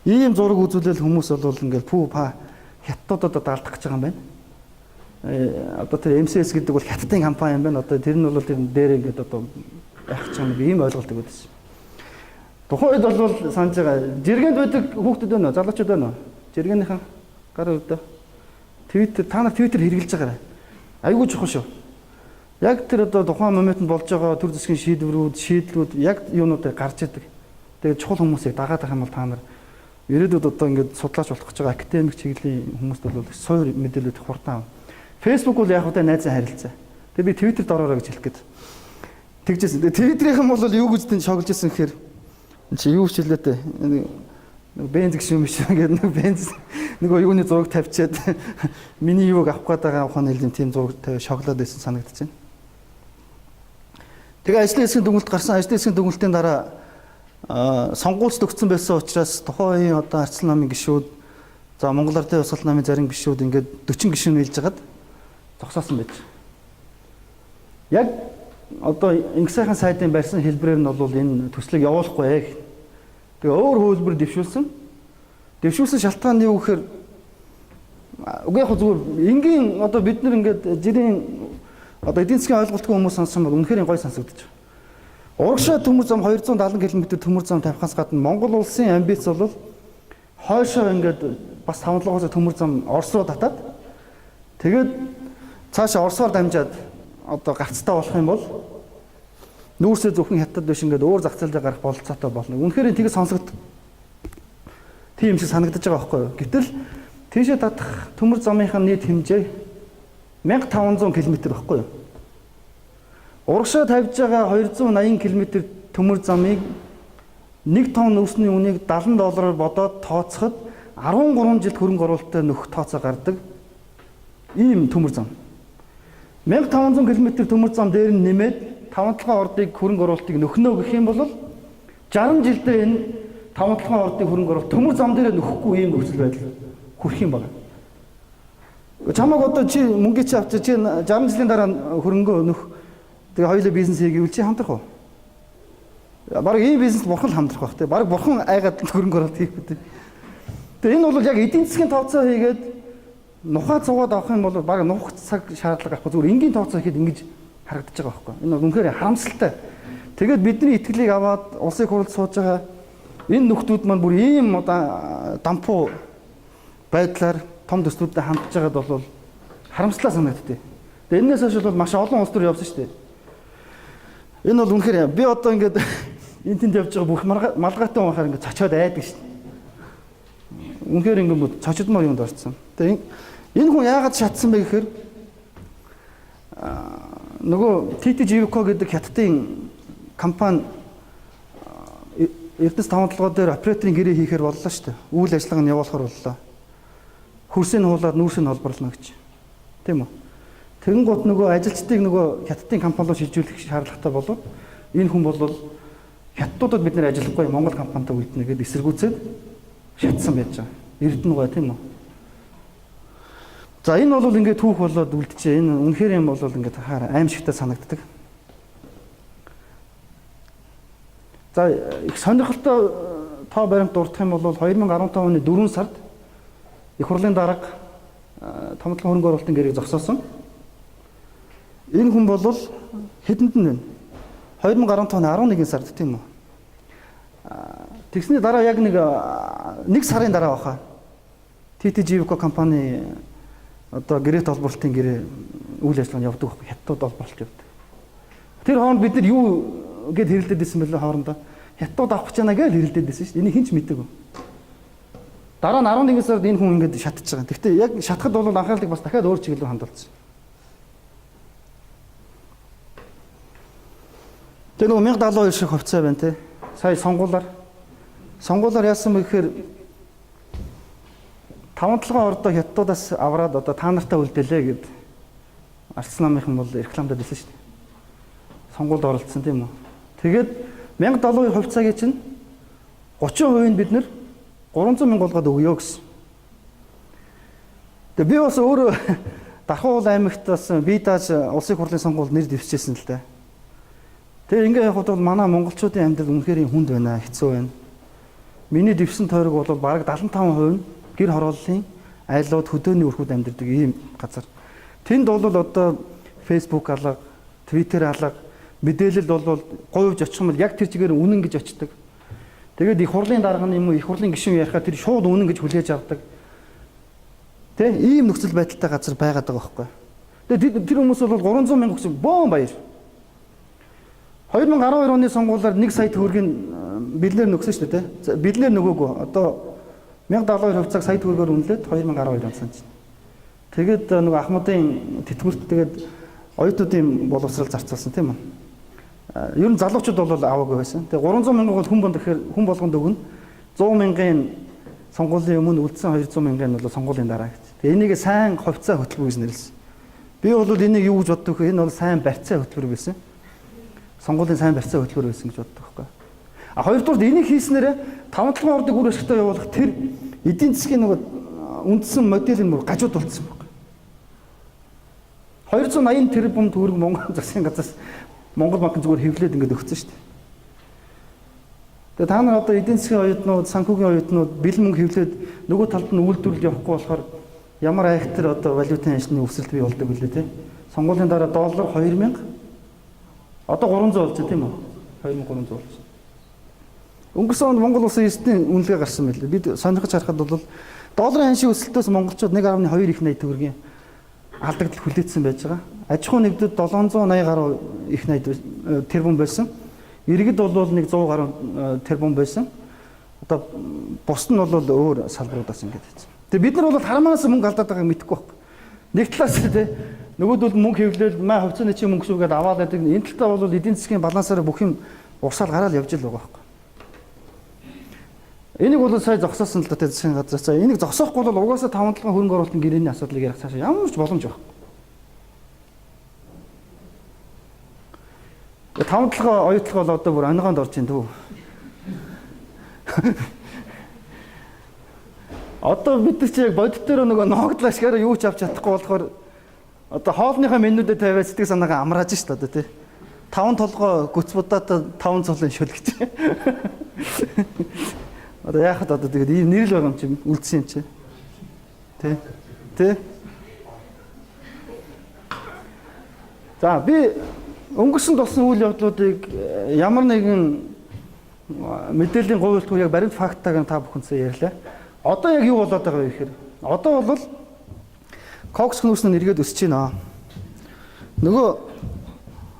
Speaker 1: Ийм зураг үзүүлэл хүмүүс бол ингээд пүү па хятадуудад даалдах гэж байгаа юм байна. Одоо тэр MCS гэдэг бол хятадын компани юм байна. Одоо тэр нь бол тэр дээр ингээд одоо яах гэж байгаа юм ийм ойлголт өгдөөс. Тухайн үед бол санаж байгаа. Жиргэнд байдаг хүүхдүүд байна уу? Залуучууд байна уу? Жиргэнийхэн гар өвдөө. Твиттер та нар Твиттер хэрэглэж байгаарай. Айгүй чухал шүү. Яг тэр одоо тухайн моментод болж байгаа төр засгийн шийдлүүд яг юунуудыг гарч идэг. Тэгээд чухал хүмүүсийг дагаад байгаа юм бол та нар ирээдүйд одоо ингээд судлаач болох гэж байгаа академик чиглэлийн хүмүүст бол суур мэдээлэлд хурдан. Facebook бол яг удаа найзан харилцаа. Тэгээд би Твиттерд ороорой гэж хэлэх гээд тэгжсэн. Твиттерийнхэн бол юу гэж тэн шоглож ирсэн гэхээр чи юу хичээлээ те. Нэг бенз гişүн биш гэдэг нэг бенз нөгөө юуны зураг тавьчаад миний юуг авах гээд байгаа ухааны хэлний тийм зураг тавь шоглоод байсан санагдаж байна. Тэгээ ажлын хэсгийн дүгнэлт гарсан. Ажлын хэсгийн дүгнэлтийн дараа сонгуульд өгсөн байсан учраас тухайн үеийн одоо арчил намын гишүүд за Монгол Ардын Хувьсгал намын зарим гишүүд ингээд 40 гишүүн нийлж хагаад зогсоосон байж. Яг одоо Инх сайхан сайдын барьсан хэлбэрээр нь бол энэ төслийг явуулахгүй ээ. Тэгээ өөр хөлбөр дэвшүүлсэн. Дэвшүүлсэн шалтгаан нь юу гэхээр үгүй яг зүгээр энгийн одоо бид нар ингээд жирийн одоо эдийн засгийн ойлголтгүй хүмүүс сонссон бол үнэхээр гой сонсогдож байна. Урагшаа төмөр зам 270 км төмөр зам тавихаас гадна Монгол улсын амбиц бол хойшоо ингээд бас 5-7 төмөр зам Орос руу татаад тэгээд цаашаа Оросоор дамжаад одоо гацтай болох юм бол нүүрсээ зөвхөн хятад биш ингээд өөр зах зээлд гарах бололцоотой болно. Үнэхээр тэгээ сонсогд тийм шиг санагдаж байгаа байхгүй юу? Гэтэл тийшээ татах төмөр замынхаа нийт хэмжээ 1500 км байхгүй юу? Урагшаа тавьж байгаа 280 км төмөр замыг 1 тонн нүүрсний үнийг $70 бодоод тооцоход 13 жилд хөрөнгө оруулалттай нөхөх тооцоо гардаг ийм төмөр зам. 1500 км төмөр зам дээр нь нэмээд 5-7 ордыг хөрөнгө оруулалтыг нөхнө гэх юм бол 60 жилдээ энэ 5-7 ордыг хөрөнгө оруулалт төмөр зам дээр нөхгүй ийм нөхцөл байдал хүрэх юм байна. Чамаг одоо чи мөнгө чи авч чи 60 жилийн дараа хөрөнгө нөх тэгээ хоёулаа бизнес хийгээвэл чи хамтрах уу? Бараг ийм бизнес бурхан хамтрах байх те. Бараг бурхан айгаад хөрөнгө оруулалт хийх үү. Тэгээ энэ бол яг эдийн засгийн тооцоо хийгээд нухаа цугаад авах юм бол бараг нухах цаг шаардлага авахгүй зүгээр энгийн тооцоо хийхэд ингэж харагдаж байгаа байхгүй. Энэ бол үнэхээр харамсалтай. Тэгээд бидний итгэлийг аваад улсын хурлд сууж байгаа энэ нөхдүүд маань бүр ийм одоо дампуу байдлаар том төслүүдэд хандж байгаад бол харамслаа санагдтыг. Тэгээд энэс хойш бол маш олон улс төр явсан шүү дээ. Энэ бол үнэхээр би одоо ингээд энэ тэнд явж байгаа бүх малгайтай унахаар ингээд цочоод айдаг шүү дээ. Үнэхээр ингээд цочодмор юмд орсон. Тэгээд энэ хүн яагаад шатсан бэ гэхээр нөгөө TTJVCO гэдэг хятадын компани Эрдэс 5-7 дээр операторын гэрээ хийхээр боллоо шүү дээ. Үйл ажиллагааг нь явуулахар боллоо. Хөрсийг хуулаад нүүрсийг холборлоно гэж. Тийм үү? Тэгэнгუთ нөгөө ажилчдыг нөгөө хятадын компани руу шилжүүлэх шаардлагатай болоод энэ хүн бол хятадуудад бид нэр ажиллахгүй Монгол компанитай үлдэнэ гэдээ эсэргүүцээд шатсан байж байгаа. Эрдэнэгүй тийм үү? За энэ бол ингээд түүх болоод үлдчихэ. Энэ үнэхээр юм бол ингээд хахаар аим шигтэй санагддаг. За их сонирхолтой тоо баримт дурдах юм бол 2015 оны 4 сард их хурлын дарга томтлон хөрөнгө оруулалтын гэрээг зогсоосон. Энэ хүн бол хэдэнд нь вэ? 2015 оны 11 сард тийм үү? Тэгсний дараа яг нэг сарын дараа баха. TTJVCO компани одоо гэрээ толборлтын гэрээ үйл ажиллагаа явуулдаг байхгүй хятад толборлт явуулдаг. Тэр хооронд бид нар юу гэд хэрэлдээд байсан бэлээ хоорондоо хятад авах гэж байна гэж хэрэлдээд байсан шүү дээ. Энийг хэн ч мэдээгүй. Дараа нь 11 сард энэ хүн ингэж шатж байгаа. Гэхдээ яг шатхад бол анхаарлыг бас дахиад өөр чиглэл рүү хандуулсан. Тэр нөгөө 1072 шиг хувьцаа байна те. Сая сонгуулаар яасан бэ гэхээр 5-7 ордоо хятадаас аваад одоо та нартай үлдээлээ гэд арц намынхан бол рекламадад хэлсэн шүү дээ. Сонгуульд оролцсон тийм үү. Тэгээд 1070 хувьцаагийн чинь 30% нь бид нэр 300 мянга болгоод өгөө гэсэн. Тэгээд би бас өөрөө Дахуул аймагт бас би дааж улсын хурлын сонгуульд нэр дэвшижсэн л дээ. Тэгээд ингээ явахад бол манай монголчуудын амьдрал үнэхээр хүнд байна, хэцүү байна. Миний дэвсэн тойрог бол бараг 75% нь гэр хорооллын айлууд хөдөөний өрхөд амьдардаг ийм газар. Тэнд бол одоо Facebook алга, Twitter алга, мэдээлэл бол говьж очих юм бол яг тэр чигээр үнэн гэж очдог. Тэгээд их хурлын дарга юм уу, их хурлын гишүүн ярихад тэр шууд үнэн гэж хүлээж авдаг. Тэ ийм нөхцөл байдалтай газар байгаад байгаа байхгүй. Тэгээд тэр хүмүүс бол 300 мянга хүсэг бөөн баяр. 2012 оны сонгуулиар 1 сая төгрөгийн бэлнээр нөгсөн шүү дээ. Бэлнээр нөгөөгүй. Одоо 1072 хувьцааг сая төгрөгөөр үнэлээд 2012 он санаж байна. Тэгээд нөгөө Ахмадын тэтгэврт тэгээд оюутнуудын боловсрал зарцуулсан тийм үү. Ер нь залуучууд бол аваагүй байсан. Тэгээд 300 мянга бол хүн гэхээр хүн болгонд өгнө. 100 мянган сонгуулийн өмнө үлдсэн 200 мянган бол сонгуулийн дараа гэж. Тэгээд энийг сайн хувьцаа хөтөлбөр гэж нэрлэсэн. Би бол энийг юу гэж боддог вэ? Энэ бол сайн барьцаа хөтөлбөр байсан. Сонгуулийн сайн барьцаа хөтөлбөр байсан гэж боддог байхгүй. А хоёрдугаар энийг хийснээр 5-7 ордыг үр ашигтай явуулах тэр эдийн засгийн нэг үндсэн модель нь гажууд болцсон байна. 280 тэрбум төгрөг Монгол засгийн газраас Монгол банк зүгээр хэвлээд ингээд өгсөн шүү дээ. Тэгээ та нар одоо эдийн засгийн оюутнууд, санхүүгийн оюутнууд бэлэн мөнгө хэвлээд нөгөө талд нь үйлдвэрлэл явахгүй болохоор ямар айхтар одоо валютын ажлын өсөлт бий болдог үлээ те. Сонгуулийн дараа доллар 2000 одоо 300 болж байна тийм үү? 2300 болж байна. Өнгөрсөн онд Монгол улсын эрсдийн үнэлгээ гарсан байлээ. Бид сонирхож харахад бол долларын ханшийн өсөлтөөс монголчууд 1.2 их найд төгрөгийн алдагдал хүлээсэн байж байгаа. Аж ахуй нэгдэд 780 гаруй их найд тэрбум байсан. Иргэд бол нэг 100 гаруй тэрбум байсан. Одоо бус нь бол өөр салбаруудаас ингэж байсан. Тэгээ бид нар бол харамаас мөнгө алдаад байгааг мэдэхгүй байхгүй. Нэг талаас тий нөгөөдөл мөнгө хэвлээл маа хувьцааны чи мөнгө шүүгээд аваад байдаг. Энэ талдаа бол эдийн засгийн балансаараа бүх юм урсаал гараал явж л байгаа байхгүй. Энийг бол сая зогсоосон л да тий засгийн газраас. За энийг зогсоохгүй бол угаасаа 5-7 хөрөнгө оруулалтын гэрээний асуудлыг ярих цаашаа ямар ч боломж байхгүй. 5-7 оюутлага бол одоо бүр онигоонд орж ийн дүү. Одоо бид нар чи яг бодит дээр нөгөө ноогдлаа шигээр юу ч авч чадахгүй болохоор одоо хоолныхаа менюдэд тавиад сэтгэл санаагаа амрааж шít одоо тий. 5 толгой гүц будаад 5 цолын шүл гэж. Одоо яахад одоо тэгээд ийм нэрэл байгаа юм чи үлдсэн юм чи. Тэ. Тэ. За би өнгөрсөн болсон үйл явдлуудыг ямар нэгэн мэдээллийн говьлтгүй яг баримт фактаг та бүхэнсээ ярьлаа. Одоо яг юу болоод байгаа вэ гэхээр одоо бол кокс хнүүс нь эргээд өсөж байна. Нөгөө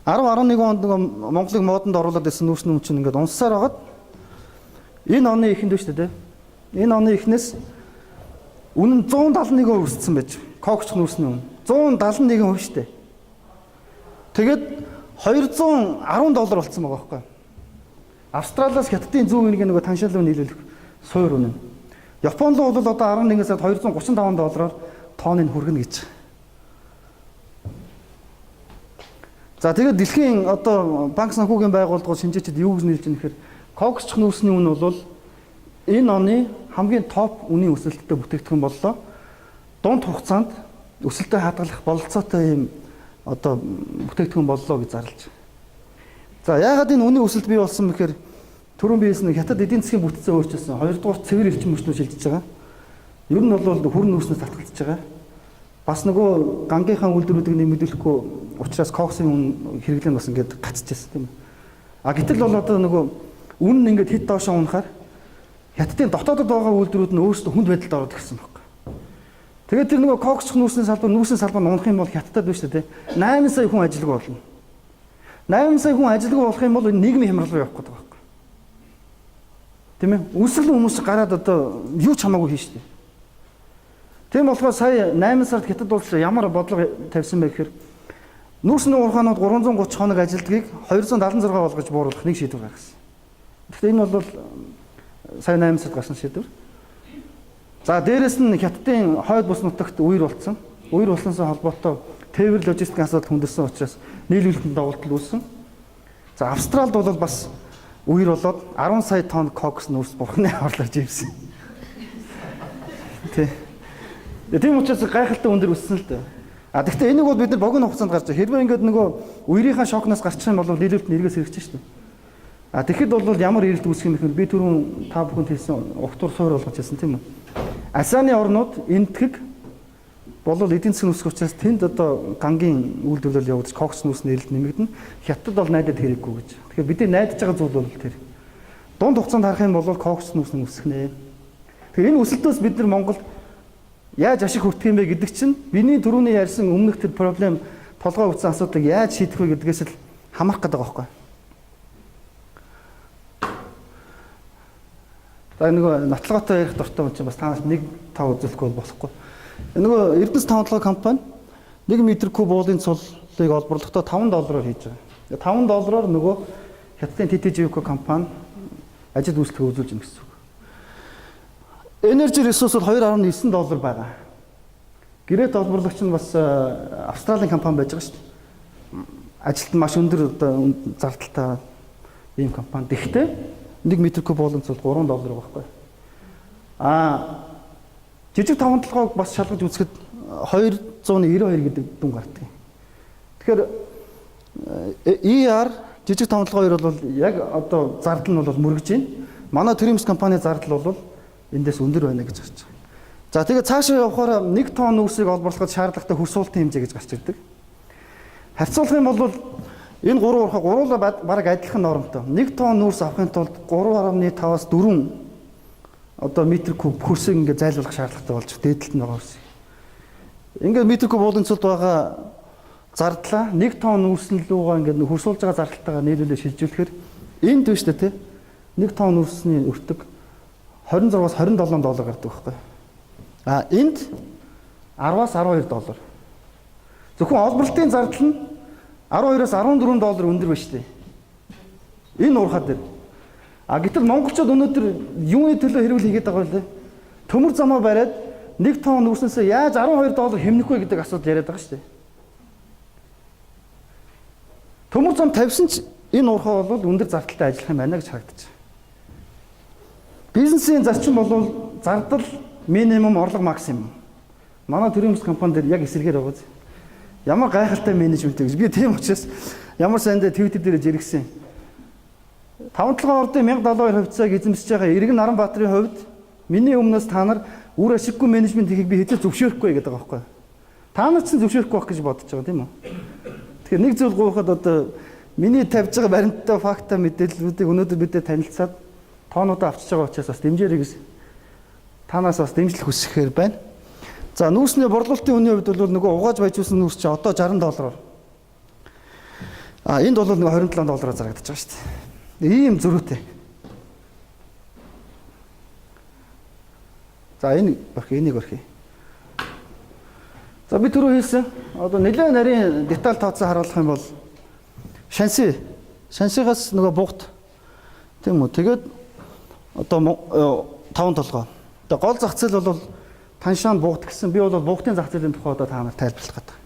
Speaker 1: 10-11 онд нөгөө Монголыг модонд оруулаад байсан нүүрс нүм чинь ингээд унссаар хагаад энэ оны эхэнд шүү дээ. Энэ оны эхнээс үнэн 171% өссөн байж. Кокс нүүрсний үнэ 171% шүү дээ. Тэгээд $210 болсон байгаа байхгүй. Австралиас хятадын зүүн нэг нөгөө таншаалын нийлүүлэх суур үнэ. Японд бол одоо 11 сард $235 тонныг хүргэнэ гэж. За тэгээд дэлхийн одоо банк санхүүгийн байгууллагууд шинжээчид юу гэж нэрлэж байна гэхээр коксч нүүрсний үнэ бол энэ оны хамгийн топ үнийн өсөлттэй бүтээгдэхүүн боллоо. Дунд хугацаанд өсөлтөд хадгалах бололцоотой ийм одоо бүтээгдэхүүн боллоо гэж зарлаж. За яагаад энэ үнийн өсөлт бий болсон бэхээр түрүүн биесний хятад эдийн засгийн бүтцээ өөрчилсөн. Хоёрдугаар цэвэр эрчим хүчнүүд шилжиж байгаа. Ер нь бол хүрэн нүүрснээс татгалзаж байгаа. Бас нөгөө гангийнхаа үйлдвэрүүдийг нэмэгдүүлэхгүй учраас коксын үн хэрэглэн бас ингээд гацчихсан тийм. А гэтэл бол одоо нөгөө үн нь ингээд хэд доошоо унахаар хятадын дотоодод байгаа үйлдвэрүүд нь өөрсдөө хүнд байдалд ороод ирсэн байна. Тэгээд тэр нөгөө кокс нүүрсний салбар унах юм бол хятадд биш үү те 8 сая хүн ажилгүй болно. 8 сая хүн ажилгүй болох юм бол нийгмийн хямрал руу явах гэдэг байна. Тийм ээ. Үсрэл хүмүүс гараад одоо юу ч хамаагүй хийн штэ. Тийм болохоор сая 8 сард хятад улс ямар бодлого тавьсан бэ гэхээр нүүрсний уурхаанууд 330 хоног ажилдгийг 276 болгож бууруулах нэг шийдвэр гаргасан. Гэхдээ энэ бол сая 8 сард гарсан шийдвэр. За дээрэс нь хятадын хойд бус нутагт үер болсон. Үер болсонсоо холбоотой тээвэр логистикийн асуудал хүндэлсэн учраас нийлүүлэлтийн давуултал үүссэн. За Австралид бол бас үер болоод 10 сая тонн кокс нүүрс бурхны аварлаж ирсэн. Тийм учраас гайхалтай өндөр өссөн л дээ. А гэхдээ энийг бол бид нар богино хугацаанд гарч байгаа. Хэрвээ ингээд нөгөө үерийнхаа шокноос гарчих юм бол нийлүүлэлт нь эргээс хэрэгжиж шүү дээ. Тэгэхэд бол ямар эрэлт үүсгэх юм бэ? Би түрүүн та бүхэнд хэлсэн огтур суур болгож хэлсэн тийм үү? Асианы орнууд энэтхэг болол эдийн засгийн үүсгэх учраас тэнд одоо гангийн үйлдвэрлэл явагдаж кокс нүүсний эрэлт нэмэгдэнэ. Хятад бол найдаад хэрэггүй гэж. Тэгэхээр бидний найдаж байгаа зүйл бол тэр. Дунд хугацаанд харах юм бол кокс нүүс нь үүсгэнэ. Тэгэхээр энэ өсөлтөөс бид нар Монголд яаж ашиг хүртэх юм бэ гэдэг чинь биний түрүүний ярьсан өмнөх тэр проблем толгой утсан асуудлыг яаж шийдэх вэ гэдгээс л хамаарх гэдэг байгаа байхгүй. За нөгөө нотлоготой ярих дуртай хүн чинь бас танаас нэг тав үзүүлэхгүй болохгүй. Нөгөө Эрдэнэс тавталгаа компани 1 м куб уулын цулыг олборлохдоо $5 хийж байгаа. $5 нөгөө Хятадын TTJUK компани ажил үйлчлэгээ үзүүлж байна гэсэн үг. Energy Resource бол $2.9 байгаа. Гэрээт олборлагч нь бас Австралийн компани байж байгаа шүү дээ. Ажилт нь маш өндөр одоо зардалтай ийм компани. Тэгэхдээ 1 м куб уулын цул $3 байхгүй. Жижиг тавталгааг бас шалгаж үзэхэд 292 гэдэг дүн гардаг. Тэгэхээр ER жижиг тавталгаа бол яг одоо зардал нь бол мөргөж байна. Манай Тримс компани зардал бол эндээс өндөр байна гэж харж байгаа. За тэгээд цаашаа явахаар 1 тонн үүсийг олборлоход шаардлагатай хөрс уултын хэмжээ гэж гарч ирдэг. Харьцуулах юм бол энэ гурван урхаг гуруула бараг адилхан нормтой. 1 тонн нүүрс авахын тулд 3.5-аас 4 одоо метр куб хөрсийг ингээд зайлуулах шаардлагатай болж дээдлэлт нь байгаа хөрсийг. Ингээд метр куб уулын цулд байгаа зардлаа 1 тонн нүүрсэн лүүгээ ингээд хөрсүүлж байгаа зардалтайгаа нийлүүлээ шилжүүлэхээр энд биш үү те 1 тонн нүүрсний өртөг $26-аас $27 гардаг байхгүй. Энд $10-аас $12. Зөвхөн олборлтын зардал нь $12-аас $14 өндөр байна шүү дээ. Энэ уурхаа дээр. Гэтэл монголчууд өнөөдөр юуны төлөө хэрүүл хийгээд байгаа вэ? Төмөр замаа бариад 1 тонн нүүрснээсээ яаж $12 хэмнэх вэ гэдэг асуудал яриад байгаа шүү дээ. Төмөр зам тавьсан ч энэ уурхаа бол өндөр зардалтай ажиллах юм байна гэж харагдаж байна. Бизнесийн зарчим бол зардал минимум, орлого максимум. Манай Тримс компани дээр яг эсэргээр байгаа. Ямар гайхалтай менежмент гэж би тийм учраас ямар сайндээ Twitter дээр жиргсэн. Тавталгаа ордын 1072 хувьцааг эзэмсэж байгаа Иргэн Наранбаатарын хувьд миний өмнөөс та нар үр ашиггүй менежмент хийхийг би хэзээ зөвшөөрөхгүй гэдэг байгаа байхгүй. Та нар ч зөвшөөрөхгүй байх гэж бодож байгаа тийм үү? Тэгэхээр нэг зүйл гоохот одоо миний тавьж байгаа баримттай факта мэдээллүүдийг өнөөдөр бид танилцаад тоонуудаа авчиж байгаа учраас бас дэмжээрэй гэж танаас бас дэмжлэг хүсэхээр байна. За нүүрсний борлуулалтын үнийн хувьд бол нөгөө угааж баяжуулсан нүүрс чи одоо $60. Энд бол нөгөө $27 зарагдаж байгаа шүү дээ. Ийм зөрүүтэй. За энэ орхи, энийг орхи. За би түрүү хэлсэн. Одоо нэлээд нарийн деталь тооцоо харуулах юм бол шансигаас нөгөө бугт тийм үү. Тэгээд одоо 5 толгой. Одоо гол зах зээл бол таншаан бугт гэсэн. Би бол бугтын зах зээлийн тухай одоо та нарт тайлбарлах гэдэг.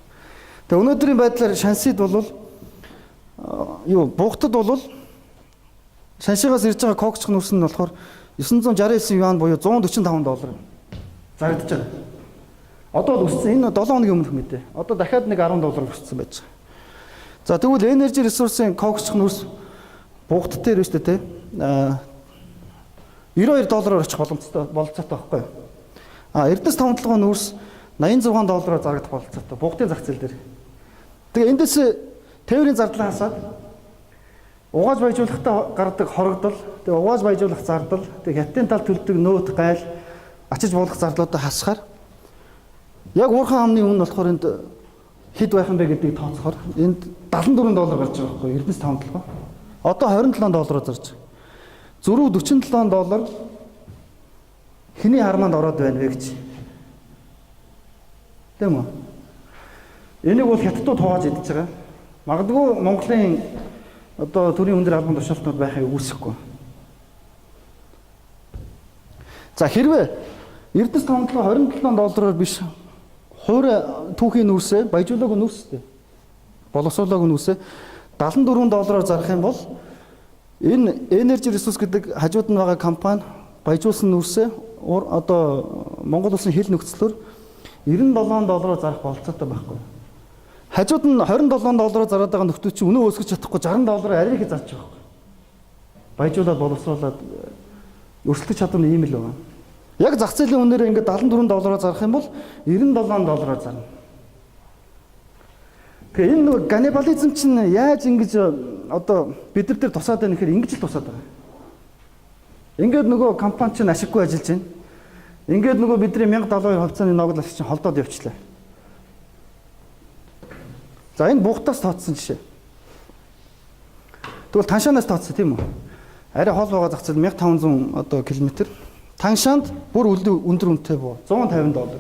Speaker 1: Тэгээ өнөөдрийн байдлаар шансид бол бугтад бол шаншигаас ирж байгаа кокч нүүрс нь болохоор $969 буюу $145 зарагдаж байгаа. Одоо л өссөн. Энэ 7 хоногийн өмнөх мэдээ. Одоо дахиад нэг $10 өссөн байж байгаа. За тэгвэл Energy Resource-ийн кокч нүүрс бугт дээр өстэй те $92 очих боломжтой болцоотой байхгүй юу? Эрдэнэс тавталгаа нүүрс $86 зарагдах болцоотой бугтын зах зээл дээр. Тэгээ эндээс тээврийн зардлаа хасаад угааж баяжуулахдаа гардаг хорогдол, тэгээ угааж баяжуулах зардал, тэгээ хятадын тал төлдөг нөөт гайл, ачиж буулгах зардлуудаа хасахаар яг уурхайн амны үн болохоор энд хэд байх юм бэ гэдгийг тооцохоор энд $74 гарч байгаа байхгүй Эрдэнэс тавталгаа. Одоо $27 зарж байгаа. Зөрүү $47 хэний харманд ороод байна вэ гэж. Тийм үү? Энийг бол хятадууд хувааж идэж байгаа. Магадгүй Монголын одоо төрийн өндөр албан тушаалтнууд байхыг үүсэхгүй. За хэрвээ Эрдэнэс тавталгаа $27 биш хуур түүхийн нүүрсээ баяжуулаагүй нүүрстэй боловсруулаагүй нүүрсээ $74 зарах юм бол энэ Energy Resource гэдэг хажууд нь байгаа компани баяжуулсан нүүрсээ одоо Монгол улсын хил нөхцлөөр $97 зарах болцоотой байхгүй. Хажууд нь $27 зараад байгаа нөхдөө чи өнөө өсгөж чадахгүй $60 арай их зарж байгаа байхгүй. баяжуулаад боловсруулаад өрсөлдөх чадвар нь ийм л байна. Яг зах зээлийн үнээр ингээд $74 зарах юм бол $97 зарна. Тэгэхээр энэ нөгөө каннибализм чинь яаж ингэж одоо бид нар дээр тусаад байна гэхээр ингэж л тусаад байгаа. Ингээд нөгөө компани чинь ашиггүй ажиллаж байна. Ингээд нөгөө бидний 1072 хувьцааны ноогдол чинь холдоод явчлаа. За энэ буухтаас тооцсон жишээ. Тэгвэл Таншаанаас тооцсон тийм үү? Арай хол байгаа зах зээл 1500 одоо километр. Таншаанд бүр өндөр үнэтэй буу $150.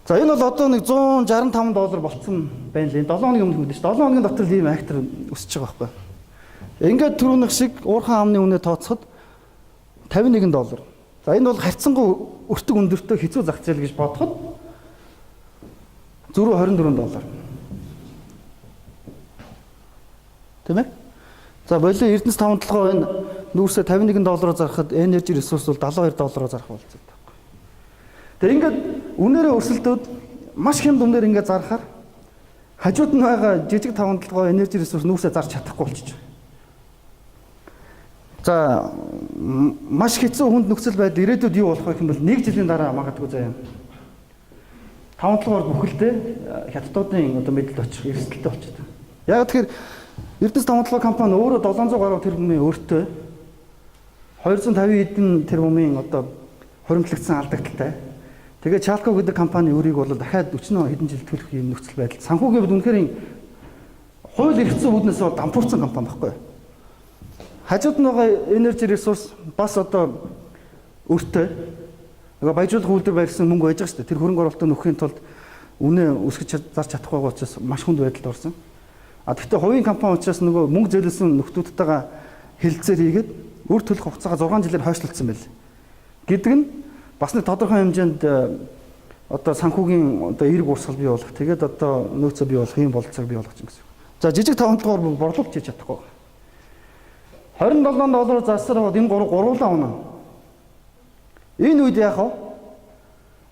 Speaker 1: За энэ бол одоо нэг $165 болцсон байна лээ. 7 хоногийн өмнө мэдээж. 7 хоногийн дотор ийм актер өсөж байгаа байхгүй. Ингээд түрүүнх шиг уурхайн амны үнэ тооцоход $51. За энэ бол харьцангуй өртөг өндөртөө хэцүү зах зээл гэж бодоход зөрүү $24. Тийм ээ? За болоо Эрдэнэс 5 толгой энэ нүүрсээ $51 зарахад energy resource бол $72 зарах болцсон. Тэгээ ингээд үнээрээ өрсөлдөөд маш хямд үнээр ингээд зарахаар хажууд нь байгаа жижиг 5 толгой energy resource нүүрсээ зарж чадахгүй болчих. За маш хэцүү хүнд нөхцөл байдал ирээдүйд юу болох вэ гэвэл 1 жилийн дараа магадгүй заяа. 5 толгойр бүхэлдээ хятадуудын одоо мэдэлд очих эрсдэлтэй болчихсон. Яг тэгэхээр Эрдэнэс 5 толгой компани өөрөө 700 гаруй тэрбумын өөртөө 250 эдэн тэрбумын одоо хуримтлагдсан алдагдaltaй. Тэгээ Chalco гэдэг компани өөрийг бол дахиад 40 хэдэн жил төлөх юм нөхцөл байдал. Санхүүгийн хувьд үнэхээр хууль эрх зүйн үүднээс дампуурсан компани байхгүй юу? Хажууд нь байгаа energy resource бас одоо өртөө. Нөгөө баяжуулах үйлдвэр барьсан мөнгө байж байгаа шүү дээ. Тэр хөрөнгө оруулалтыг нөхөхийн тулд үнэ өсгөж зарж чадахгүй байгаа учраас маш хүнд байдалд орсон. А гэхдээ хувийн компани учраас нөгөө мөнгө зөөлсөн нөхдүүдтэйгээ хэлэлцээр хийгээд өр төлөх хугацаагаа 6 жилээр хойшлуулсан байл. Гэдэг нь бас нэг тодорхой хэмжээнд одоо санхүүгийн одоо эерэг урсгал бий болох. Тэгээд одоо нөөцөө бий болох юм болцоог бий болгож гэсэн. За жижиг 5 толгойр борлуулж хийж чадахгүй. $27 зарсаар аваад энэ гуруулаа унаа. Энэ үед яах вэ?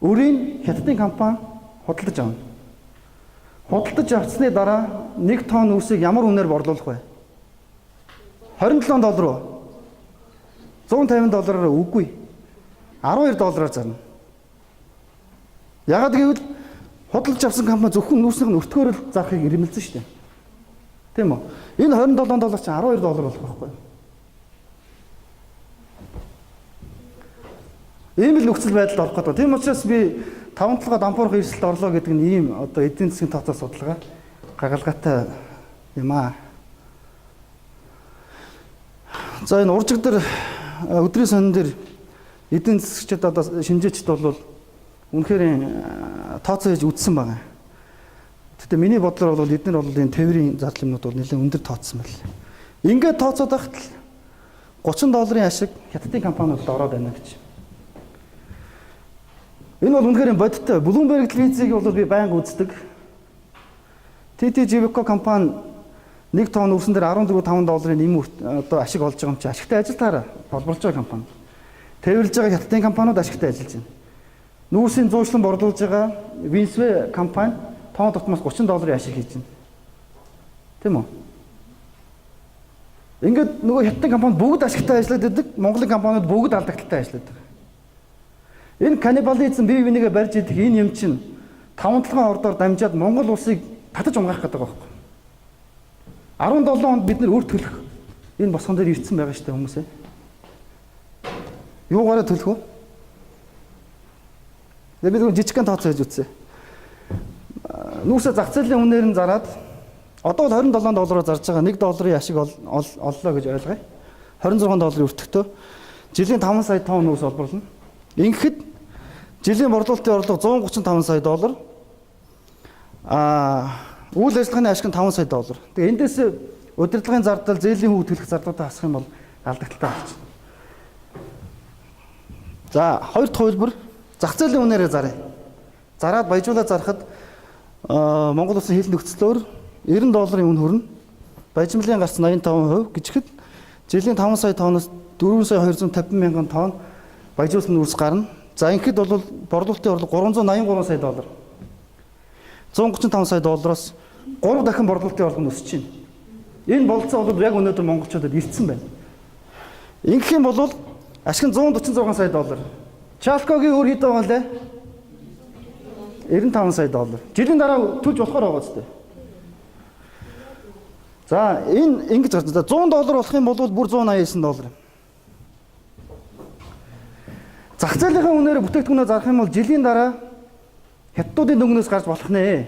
Speaker 1: Өрийн хятадын компани худалдаж авна. Худалдаж авсны дараа 1 тонн үсийг ямар үнээр борлуулах вэ? $27 уу? $150-аар үгүй. $12 зарна. Ягаад гэвэл худалдаж авсан компани зөвхөн нүүрснийг нь өртгөөр л зарахыг ирмэлзэн шүү дээ. Тийм үү? Энэ $27 чинь $12 болох байхгүй юу? Ийм л нөхцөл байдалд орох гэдэг. Тийм учраас би 5 толгой дампуурах эрсдэлд орлоо гэдэг нь ийм одоо эдийн засгийн тооцоо судалгаа гагалгатай юм аа. За энэ уржиг дээр өдрийн сонин дээр эдийн засгчид одоо шинжээчд бол үнэхээр тооцоо хийж үзсэн байгаа. Гэхдээ миний бодлоор бол эдгээр бол энэ тээврийн зардлын юмнууд бол нэлээд өндөр тооцсон байл. Ингээд тооцоод байхад $30 ашиг хятадын компаниудад ороод байна гэж. Энэ бол үнэхээр бодиттой. Bloomberg телевизийг бол би байнга үздэг. TTJVCO компани 1 тонн өрсөн дээр $14.5 нэм одоо ашиг олж байгаа юм чи ашигтай ажилтаараа болборлож байгаа компани. Тээвэрлж байгаа хятадын компаниуд ашигтай ажиллаж байна. Нүүрсийн зуушлан борлуулж байгаа Winsway компани тонн дотмоос $30 ашиг хийж байна. Тийм үү? Ингээд нөгөө хятадын компанид бүгд ашигтай ажиллаад байдаг, Монголын компаниуд бүгд алдагдaltaй ажиллаад байгаа. Энэ каннибализм бие бинийгээ барьж идэх энэ юм чинь 5 толгойн ордоор дамжаад Монгол улсыг татаж унгаах гэдэг байгаа байхгүй. 17 онд бид нэр өр төлөх энэ босгон дээр ирсэн байгаа шүү дээ хүмүүсээ. Юугаараа төлөх вэ? Тэгээд бид жижигхэн тооцоо хийж үзье. Нүүрсээ зах зээлийн үнээр нь зараад одоо бол $27 зарж байгаа $1 ашиг оллоо гэж ойлгоё. $26 өртөгтөө жилийн 5 сая тонн нүүрс олборлно. Ингэхэд жилийн борлуулалтын орлого $135 сая. Үйл ажиллагааны ашиг нь $5 сая. Тэгээ эндээс удирдлагын зардал, зээлийн хүү төлөх зардлуудаа хасах юм бол алдагдaltaй болчих. За, хоёр дахь хувилбар зах зээлийн үнээрээ заръя. Зараад баяжуулаад зарахад Монгол улсын хил нөхцлөөр $90 үн хүрнэ. Баяжмлын гарц 85% гэжихэд жилийн 5 сая тонноос 4 сая 250 мянган тонн баяжуулсан нүүрс гарна. За ингэхэд бол борлуулалтын орлого $383 сая. $135 сая 3 дахин борлуулалтын орлого нь өсөж байна. Энэ болцоо бол яг өнөөдөр монголчуудад ирсэн байна. Ингэх юм бол ашиг нь 146 сая доллар. Чалкогийн өр хэд байгаа лээ? 95 сая доллар. Жилийн дараа төлж болохоор байгаа зү. За энэ ингэж гарч байгаа. 100 доллар болох юм бол бүр 189 доллар. Зах зээлийн үнээр бүтээгдэхүүнээ зарах юм бол жилийн дараа хятадуудын дөнгнөөс гарч болох нэ.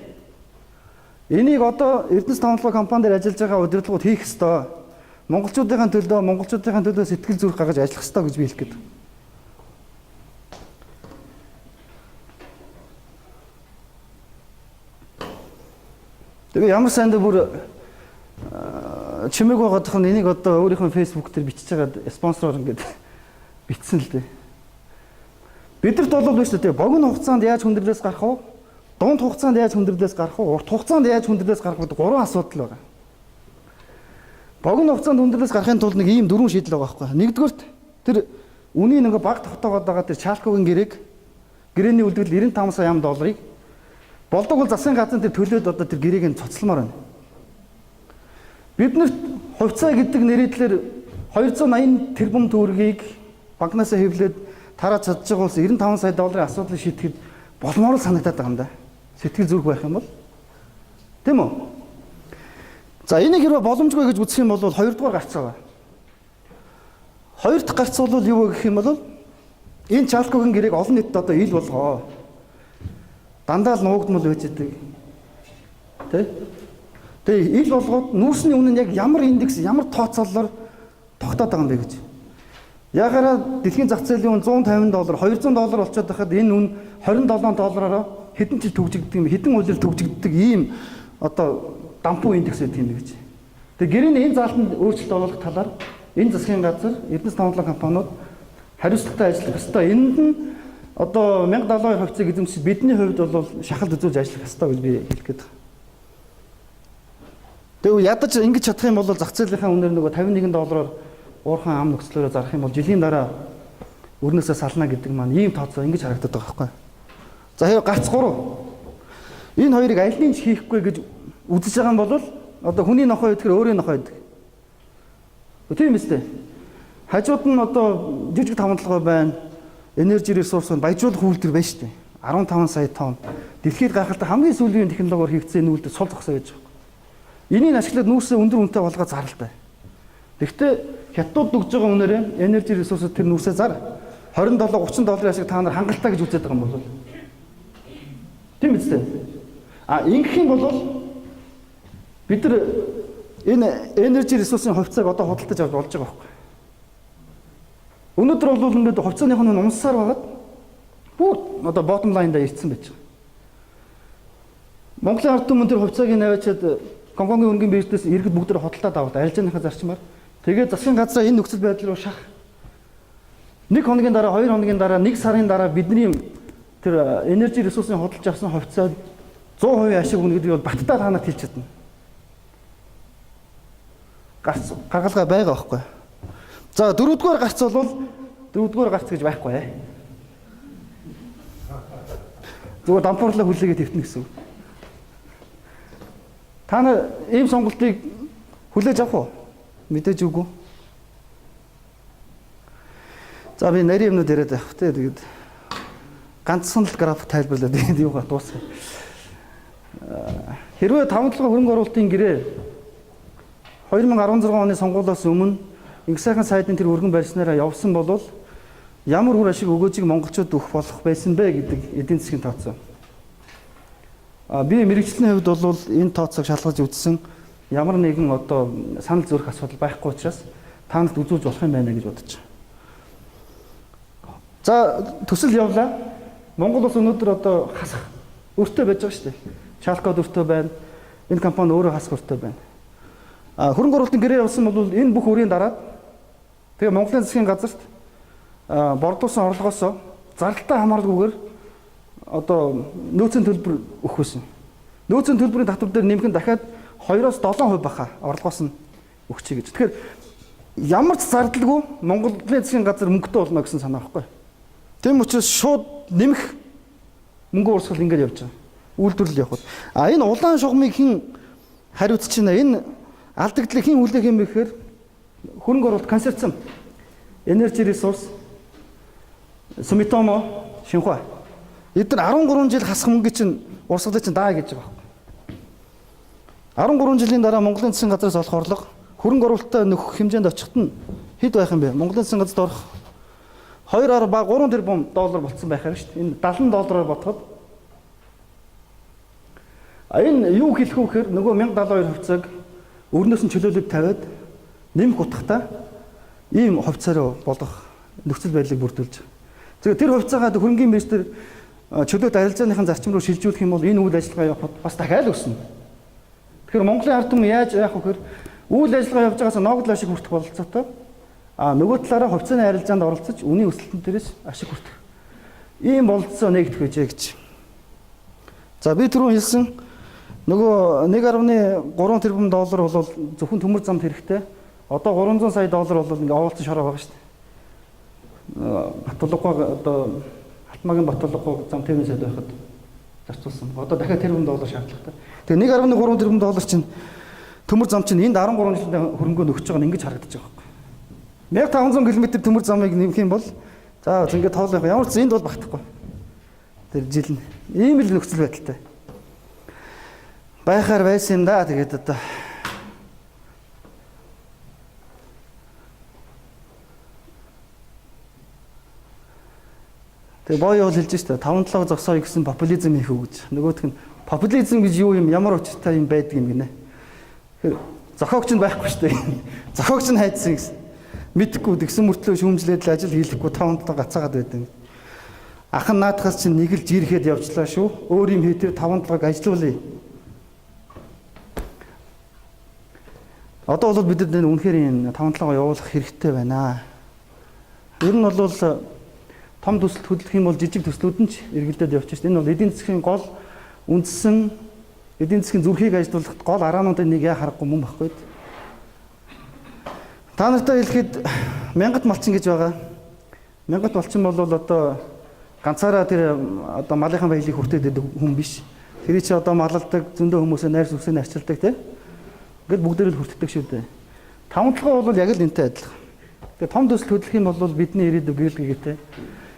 Speaker 1: Энийг одоо Эрдэнэс тавталгаа компани дээр ажиллаж байгаа удирдлагууд хийх ёстой. Монголчуудын төлөө сэтгэл зүрх гаргаж ажиллах ёстой гэж би хэлэх гээд. Тэгээ ямар сайн бүр чимээг байгаадах нь энийг одоо өөрийнхөө фэйсбүүк дээр бичиж байгаа спонсороор ингээд бичсэн л дээ. Бидэрт бол биш үү богино хугацаанд яаж хүндрэлээс гарах вэ? Дунд хугацаанд яаж хүндрэлээс гарах вэ? Урт хугацаанд яаж хүндрэлээс гарах вэ? Гурван асуудал байна. Богино хугацаанд хүндрэлээс гарахын тулд нэг ийм дөрвөн шийдэл байгаа байхгүй. Нэгдүгээрт тэр үнийн нэг баг тогтоогоод байгаа тэр Чалкогийн гэрээний үлдэгдэл 95 сая долларыг болдог бол засгийн газрын тэр төлөөд одоо тэр гэрээг нь цоцлмоор байна. Биднэрт хувьцаа гэдэг нэрийдлэр 280 тэрбум төгрөгийг банкнаас хэвлээд тараад чадж байгаа улс 95 сая долларын асуудлыг шийдэхэд болмоор л санагдаад байгаа юм да. Сэтгэл зүрх байх юм бол. Тийм үү? За энийг хэрвээ боломжгүй гэж үзэх юм бол хоёрдугаар гарц байгаа. Хоёр дахь гарц бол юу вэ гэх юм бол энэ Чалкогийн гэрээг олон нийтэд одоо ил болгоо. Дандаа л нуугдмал байж идэг. Тэ? Тэгээ ил болгоод нүүрсний үнэ нь яг ямар индекс, ямар тооцоололоор тогтоод байгаа юм бэ гэж. Ягаараа дэлхийн зах зээлийн үн 150 доллар, 200 доллар болчиход байхад энэ үн 27 доллараараа хэдэн жил төгжигддөг юм, хэдэн үйлдэл төгжигддөг ийм одоо дампуу индекс гэдэг юм гэж. Тэгээ гэрээний энэ заалтанд өөрчлөлт оруулах талаар энэ засгийн газар, Эрдэнэс тавталгаа компаниуд хариуцлагатай ажиллах ёстой. Энэнд нь одоо 1072 хувьцааг эзэмшиж бидний хувьд бол шахалт үзүүлж ажиллах ёстой гэж би хэлэх гээд байна. Тэгээ ядаж ингэж чадах юм бол зах зээлийнхаа үнээр нөгөө 51 доллараар уурхан ам нөхцлөөрөө зарах юм бол жилийн дараа өрнөөсөө сална гэдэг маань ийм тооцоо ингэж харагдаад байгаа байхгүй. За хэрэг гарц 3. Энэ хоёрыг аль нь ч хийхгүй гэж үзэж байгаа юм бол одоо хүний нохой гэдгээр өөрийн нохой гэдэг. Тийм үстэй. Хажууд нь одоо жижиг тавталгаа байна. Энержи ресурс нь баяжуулах үйлдвэр байна шүү дээ. 15 сая тонн. Дэлхийд гаргалтай хамгийн сүүлийн технологиор хийгдсэн үйлдэл сул зогсоо гэж байгаа. Энийг ашиглаад нүүрсээ өндөр үнэтэй болгоод заралтай. Гэхдээ хятадууд өгж байгаа үнээрээ энержи ресурс тэр нүүрсээ зар 27 30 долларын ашиг та нар хангалттай гэж үзээд байгаа юм бол. Тийм үстэй. Ингэх юм бол бид нар энэ энержи ресурсын хувьцааг одоо худалдаж авч болж байгаа байхгүй. Өнөөдөр бол ингээд хувьцааных нь унсаар байгаад бүр одоо bottom line дээр ирсэн байж байгаа. Монголын ард түмэн тэр хувьцааг наваачаад Гонконгийн өнгийн биржлээс иргэд бүгд хөдөлтөд аваад арилжааныхаа зарчмаар тэгээд засгийн газраа энэ нөхцөл байдал руу шах. 1 хоногийн дараа, 2 хоногийн дараа, 1 сарын дараа бидний тэр энержи ресурсын худалдаж авсан хувьцаа 100% ашиг өгнө гэдгийг бол баттаа та нарт хэлж чадна. Гаргалгаа байгаа байхгүй. За дөрөвдүгээр гарц бол дөрөвдүгээр гарц гэж байхгүй. Зүгээр дампуурлаа хүлээгээд хэвтнэ гэсэн үг. Та нар ийм сонголтыг хүлээж авах уу? Мэдээж үгүй. За би нарийн юмнууд яриад байх те тэгээд ганцхан л график тайлбарлаад тэгээд юугаа дуусгая. Хэрвээ тавталгаа хөрөнгө оруулалтын гэрээ 2016 оны сонгуулиос өмнө их сайхан сайдын тэр өргөн барьснараа явсан бол ямар үр ашиг өгөөжийг монголчууд өгөх болох байсан бэ гэдэг эдийн засгийн тооцоо. Би мэрэгчлийн хувьд бол энэ тооцоог шалгаж үзсэн ямар нэгэн одоо санал зүрх асуудал байхгүй учраас таанд үзүүлж болох юм байна гэж бодож байна. За төсөл явлаа. Монгол улс өнөөдөр одоо хасах өртөө байж байгаа шүү дээ. Чалкод өртөө байна. Энэ компани өөрөө хасах өртөө байна. Хөрөнгө оруулалтын гэрээ явсан бол энэ бүх үрийн дараад тэгээ Монголын засгийн газарт борлуулсан орлогоос заралтай хамааралгүйгээр одоо нөөцийн төлбөр өгөх байсан. Нөөцийн төлбөрийн татвар дээр нэмэх нь дахиад 2-7% баха орлогоос нь өгчий гэж. Тэгэхээр ямар ч зардалгүй Монголын засгийн газар мөнгөтэй болно гэсэн санаа байхгүй. Тийм учраас шууд нэмэх мөнгө урсгал ингэж явж байгаа. Үйлдвэрлэл явах. Энэ улаан шугамыг хэн хариуцж байна? Энэ алдагдлыг хэн хүлээх юм бэ гэхээр хөрөнгө оруулалт консорциум Energy Resource, Sumitomo, Shinhua. Эдгээр 13 жил хасах мөнгө чинь урсгалыг чинь даа гэж байгаа. 13 жилийн дараа Монголын засгийн газраас олох орлого хөрөнгө оруулалтаа нөхөх хэмжээнд очиход нь хэд байх юм бэ? Монголын засгийн газарт орох 2 ба 3 тэрбум доллар болцсон байхаар шүү дээ. Энэ $70 бодоход энэ юу хэлэх вэ гэхээр нөгөө 1072 хувьцааг өрнөөс нь чөлөөлөд тавиад нэмэх утгатай ийм хувьцаараа болгох нөхцөл байдлыг бүрдүүлж байгаа. Тэр хувьцаагаа хөрөнгөний министр чөлөөт арилжааныхын зарчим руу шилжүүлэх юм бол энэ үйл ажиллагаа явахад бас дахиад өснө. Тэгэхээр Монголын ард түмэн яаж яах вэ гэхээр үйл ажиллагаа явж байгаас ногдлоо шиг хүртэх бололцоотой. Нөгөө талаараа хувьцааны арилжаанд оролцож үнийн өсөлтөн дээрээс ашиг хүртэх. Ийм бололцоо нэгдэх байжээ гэж. За би түрүүн хэлсэн нөгөө 1.3 тэрбум доллар бол зөвхөн төмөр замд хэрэгтэй. Одоо 300 сая доллар бол ингээ овоолцсон шороо байгаа шүү дээ. Батлуугаа одоо Халтмаагийн Батлуугаа зам төвийн сайд байхад зарцуулсан. Одоо дахиад тэрбум доллар шаардлагатай. Тэгээ 1.3 тэрбум доллар чинь төмөр зам чинь энд 13 жилийн хөрөнгөө нөхөж байгаа нь ингэж харагдаж байгаа юм. 1500 км төмөр замыг нэмэх юм бол за ингэ тоолох ямар ч энд бол багтахгүй. Тэр жил нь ийм л нөхцөл байдалтай байхаар байсан юм да. Тэгээд одоо тэгээ боёо хэлж штэ 5-7 зогсоо гэсэн популизм хийх үү гэж. Нөгөөх нь популизм гэж юу юм, ямар учиртай юм байдаг юм гинэ. Тэгэхээр зохиогч нь байхгүй штэ. Зохиогч нь хайдсан гэсэн. Мэдхгүй тэгсэн мөртлөө шүүмжлээд л ажил хийхгүй 5-7 гацаагаад байдаг. Ах нь наадахаас чинь нэг л жирэхэд явжлаа шүү. Өөр юм хийтер 5-7-г ажилуулъя. Одоо бол бидэд үнэхээр энэ 5-7-гоо явуулах хэрэгтэй байна. Ер нь бол том төсөлд хөдлөх юм бол жижиг төслүүд нь ч эргэлдээд явчих шээ. Энэ бол эдийн засгийн гол үндсэн эдийн засгийн зүрхийг ажилуулахад гол араануудын нэг яа харахгүй мөн баггүй. Та нартай хэлэхэд мянгат малчин гэж байгаа. Мянгат малчин бол одоо ганцаараа тэр одоо малынхаа баялыг хүртээд байдаг хүн биш. Тэр чи одоо малалдаг зөндөө хүмүүсээ найр сүсээ арчилдаг тийм. Ингээд бүгдээр л хүртдэг шүү дээ. 5-7 бол яг л энтэй адилхан. Тэгээ том төсөл хөдлөх юм бол бидний ирээдүйг гэрэлгээтэй.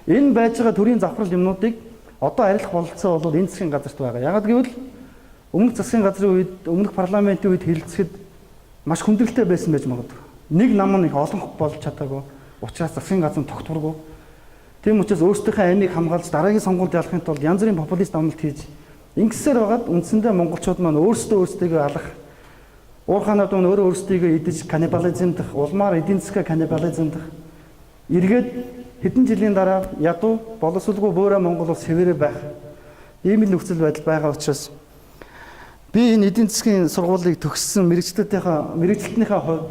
Speaker 1: Энэ байж байгаа төрийн завхрал юмнуудыг одоо арилах бололцоо бол энэ засгийн газарт байгаа. Ягаад гэвэл өмнөх засгийн газрын үед, өмнөх парламентын үед хэлэлцэхэд маш хүндрэлтэй байсан байж магадгүй. Нэг нам нь их олон болж чадаагүй. Учираас засгийн газар тогтворгүй. Тийм учраас өөрсдийнхөө амийг хамгаалж дараагийн сонгуульд ялахын тулд янз бүрийн популист амлалт хийж ингэсээр байгаад үндсэндээ монголчууд маань өөрсдөө алах уурханаад өөрөө өөрсдийгөө идэж каннибализмдах, улмаар эдийн засгаа каннибализмдах эргээд хэдэн жилийн дараа ядуу боловсролгүй буурай Монгол улс хэвээрээ байх ийм л нөхцөл байдал байгаа учраас би энэ эдийн засгийн сургуулийг төгссөн мэрэгчлэтнийхээ хувьд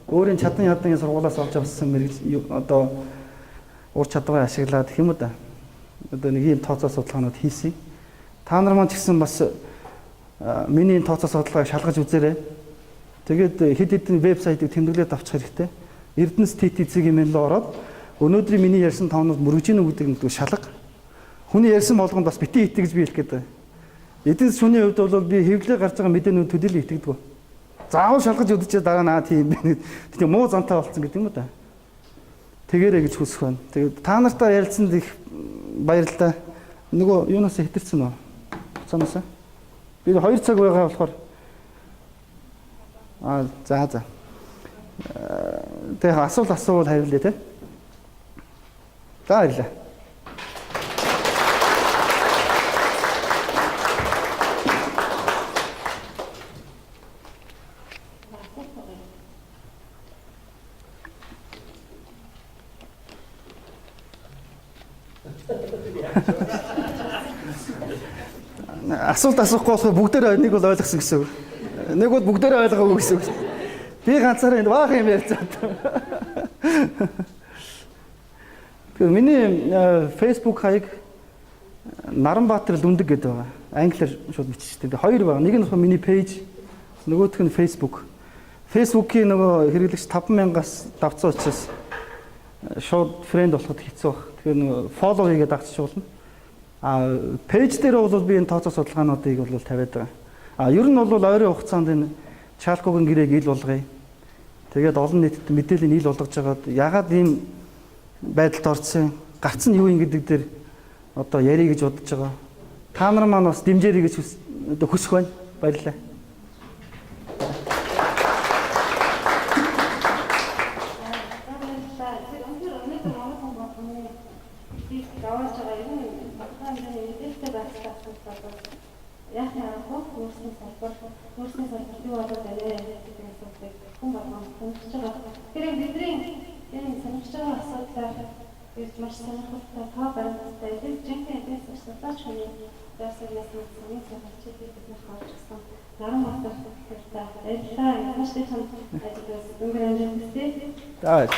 Speaker 1: өөрийн чадан ядан сургуулиас олж авсан одоо ур чадвараа ашиглаад гэх юм уу да. Одоо нэг ийм тооцоо судалгаанууд хийсэн. Та нар маань ч гэсэн бас миний тооцоо судалгааг шалгаж үзээрэй. Тэгээд хэд хэдэн вебсайтыг тэмдэглээд авчих хэрэгтэй. Эрдэнэс TTC-ийн мэн рүү ороод өнөөдрийн миний ярьсан тоонууд мөрөж ийн үү гэдэг шалга. Хүний ярьсан болгонд бас битгий итгэж би хэлэх гээд. Эдийн засгийн хувьд бол би хэвлэлээр гарч байгаа мэдээнүүд төдийлөн итгэдэг. Заавал шалгаж үзчихээ дараа наа тийм бэ. Тэгээ муу зантай болцсон гэдэг юм уу да. Тэгэрэй гэж хүсэх байна. Тэгээд та нартай ярилцсанд их баярлалаа. Нөгөө юунаас хэтэрсэн үү? Цаанаас. Би 2 цаг байгаа болохоор за. Тэгээ асуувал хариулъя те. За баярлалаа. Асуулт асуухгүй болохоор бүгдээрээ нэг бол ойлгосон гэсэн үг. Нэг бол бүгдээрээ ойлгоогүй гэсэн үг. Би ганцаараа энэ баах юм ярьж байгаа. Тэгээ миний Facebook хаяг Наранбаатар Лүндэг гэдэг байгаа. Англиар шууд биччихсэн. Тэгээ хоёр байгаа. Нэг нь миний пэйж, нөгөөх нь Facebook. Facebook-ийн нөгөө хэрэглэгч 5,000-аас давцсан учраас шууд фрэнд болоход хэцүү баг. Тэгэхээр нөгөө фоллоу хийгээд дагчих болно. Пэйж дээр бол би энэ тооцоо судалгаануудыг бол тавиад байгаа. Ер нь бол ойрын хугацаанд энэ Чалкогийн гэрээг ил болгоё. Тэгээд олон нийтэд мэдээлэл ил болгож байгаад ягаад ийм байдалд орсон. Гарц нь юу юм гэдэг дээр одоо ярих гэж бодож байгаа. Та нар маань бас дэмжээрэй гэж хүсэх байна. Баярлалаа.
Speaker 2: Тэгэхээр бидний энэ сонирхож байгаа асуудлаар гэж маш сонирхолтой тоо баримттай энэ жинхэнэ эдийн засгийн хүний засагнаас нэг сонирхолтой бидний хаалцсан наран баттай баярлалаа. Маш их өнгөрөөж байна.
Speaker 1: За.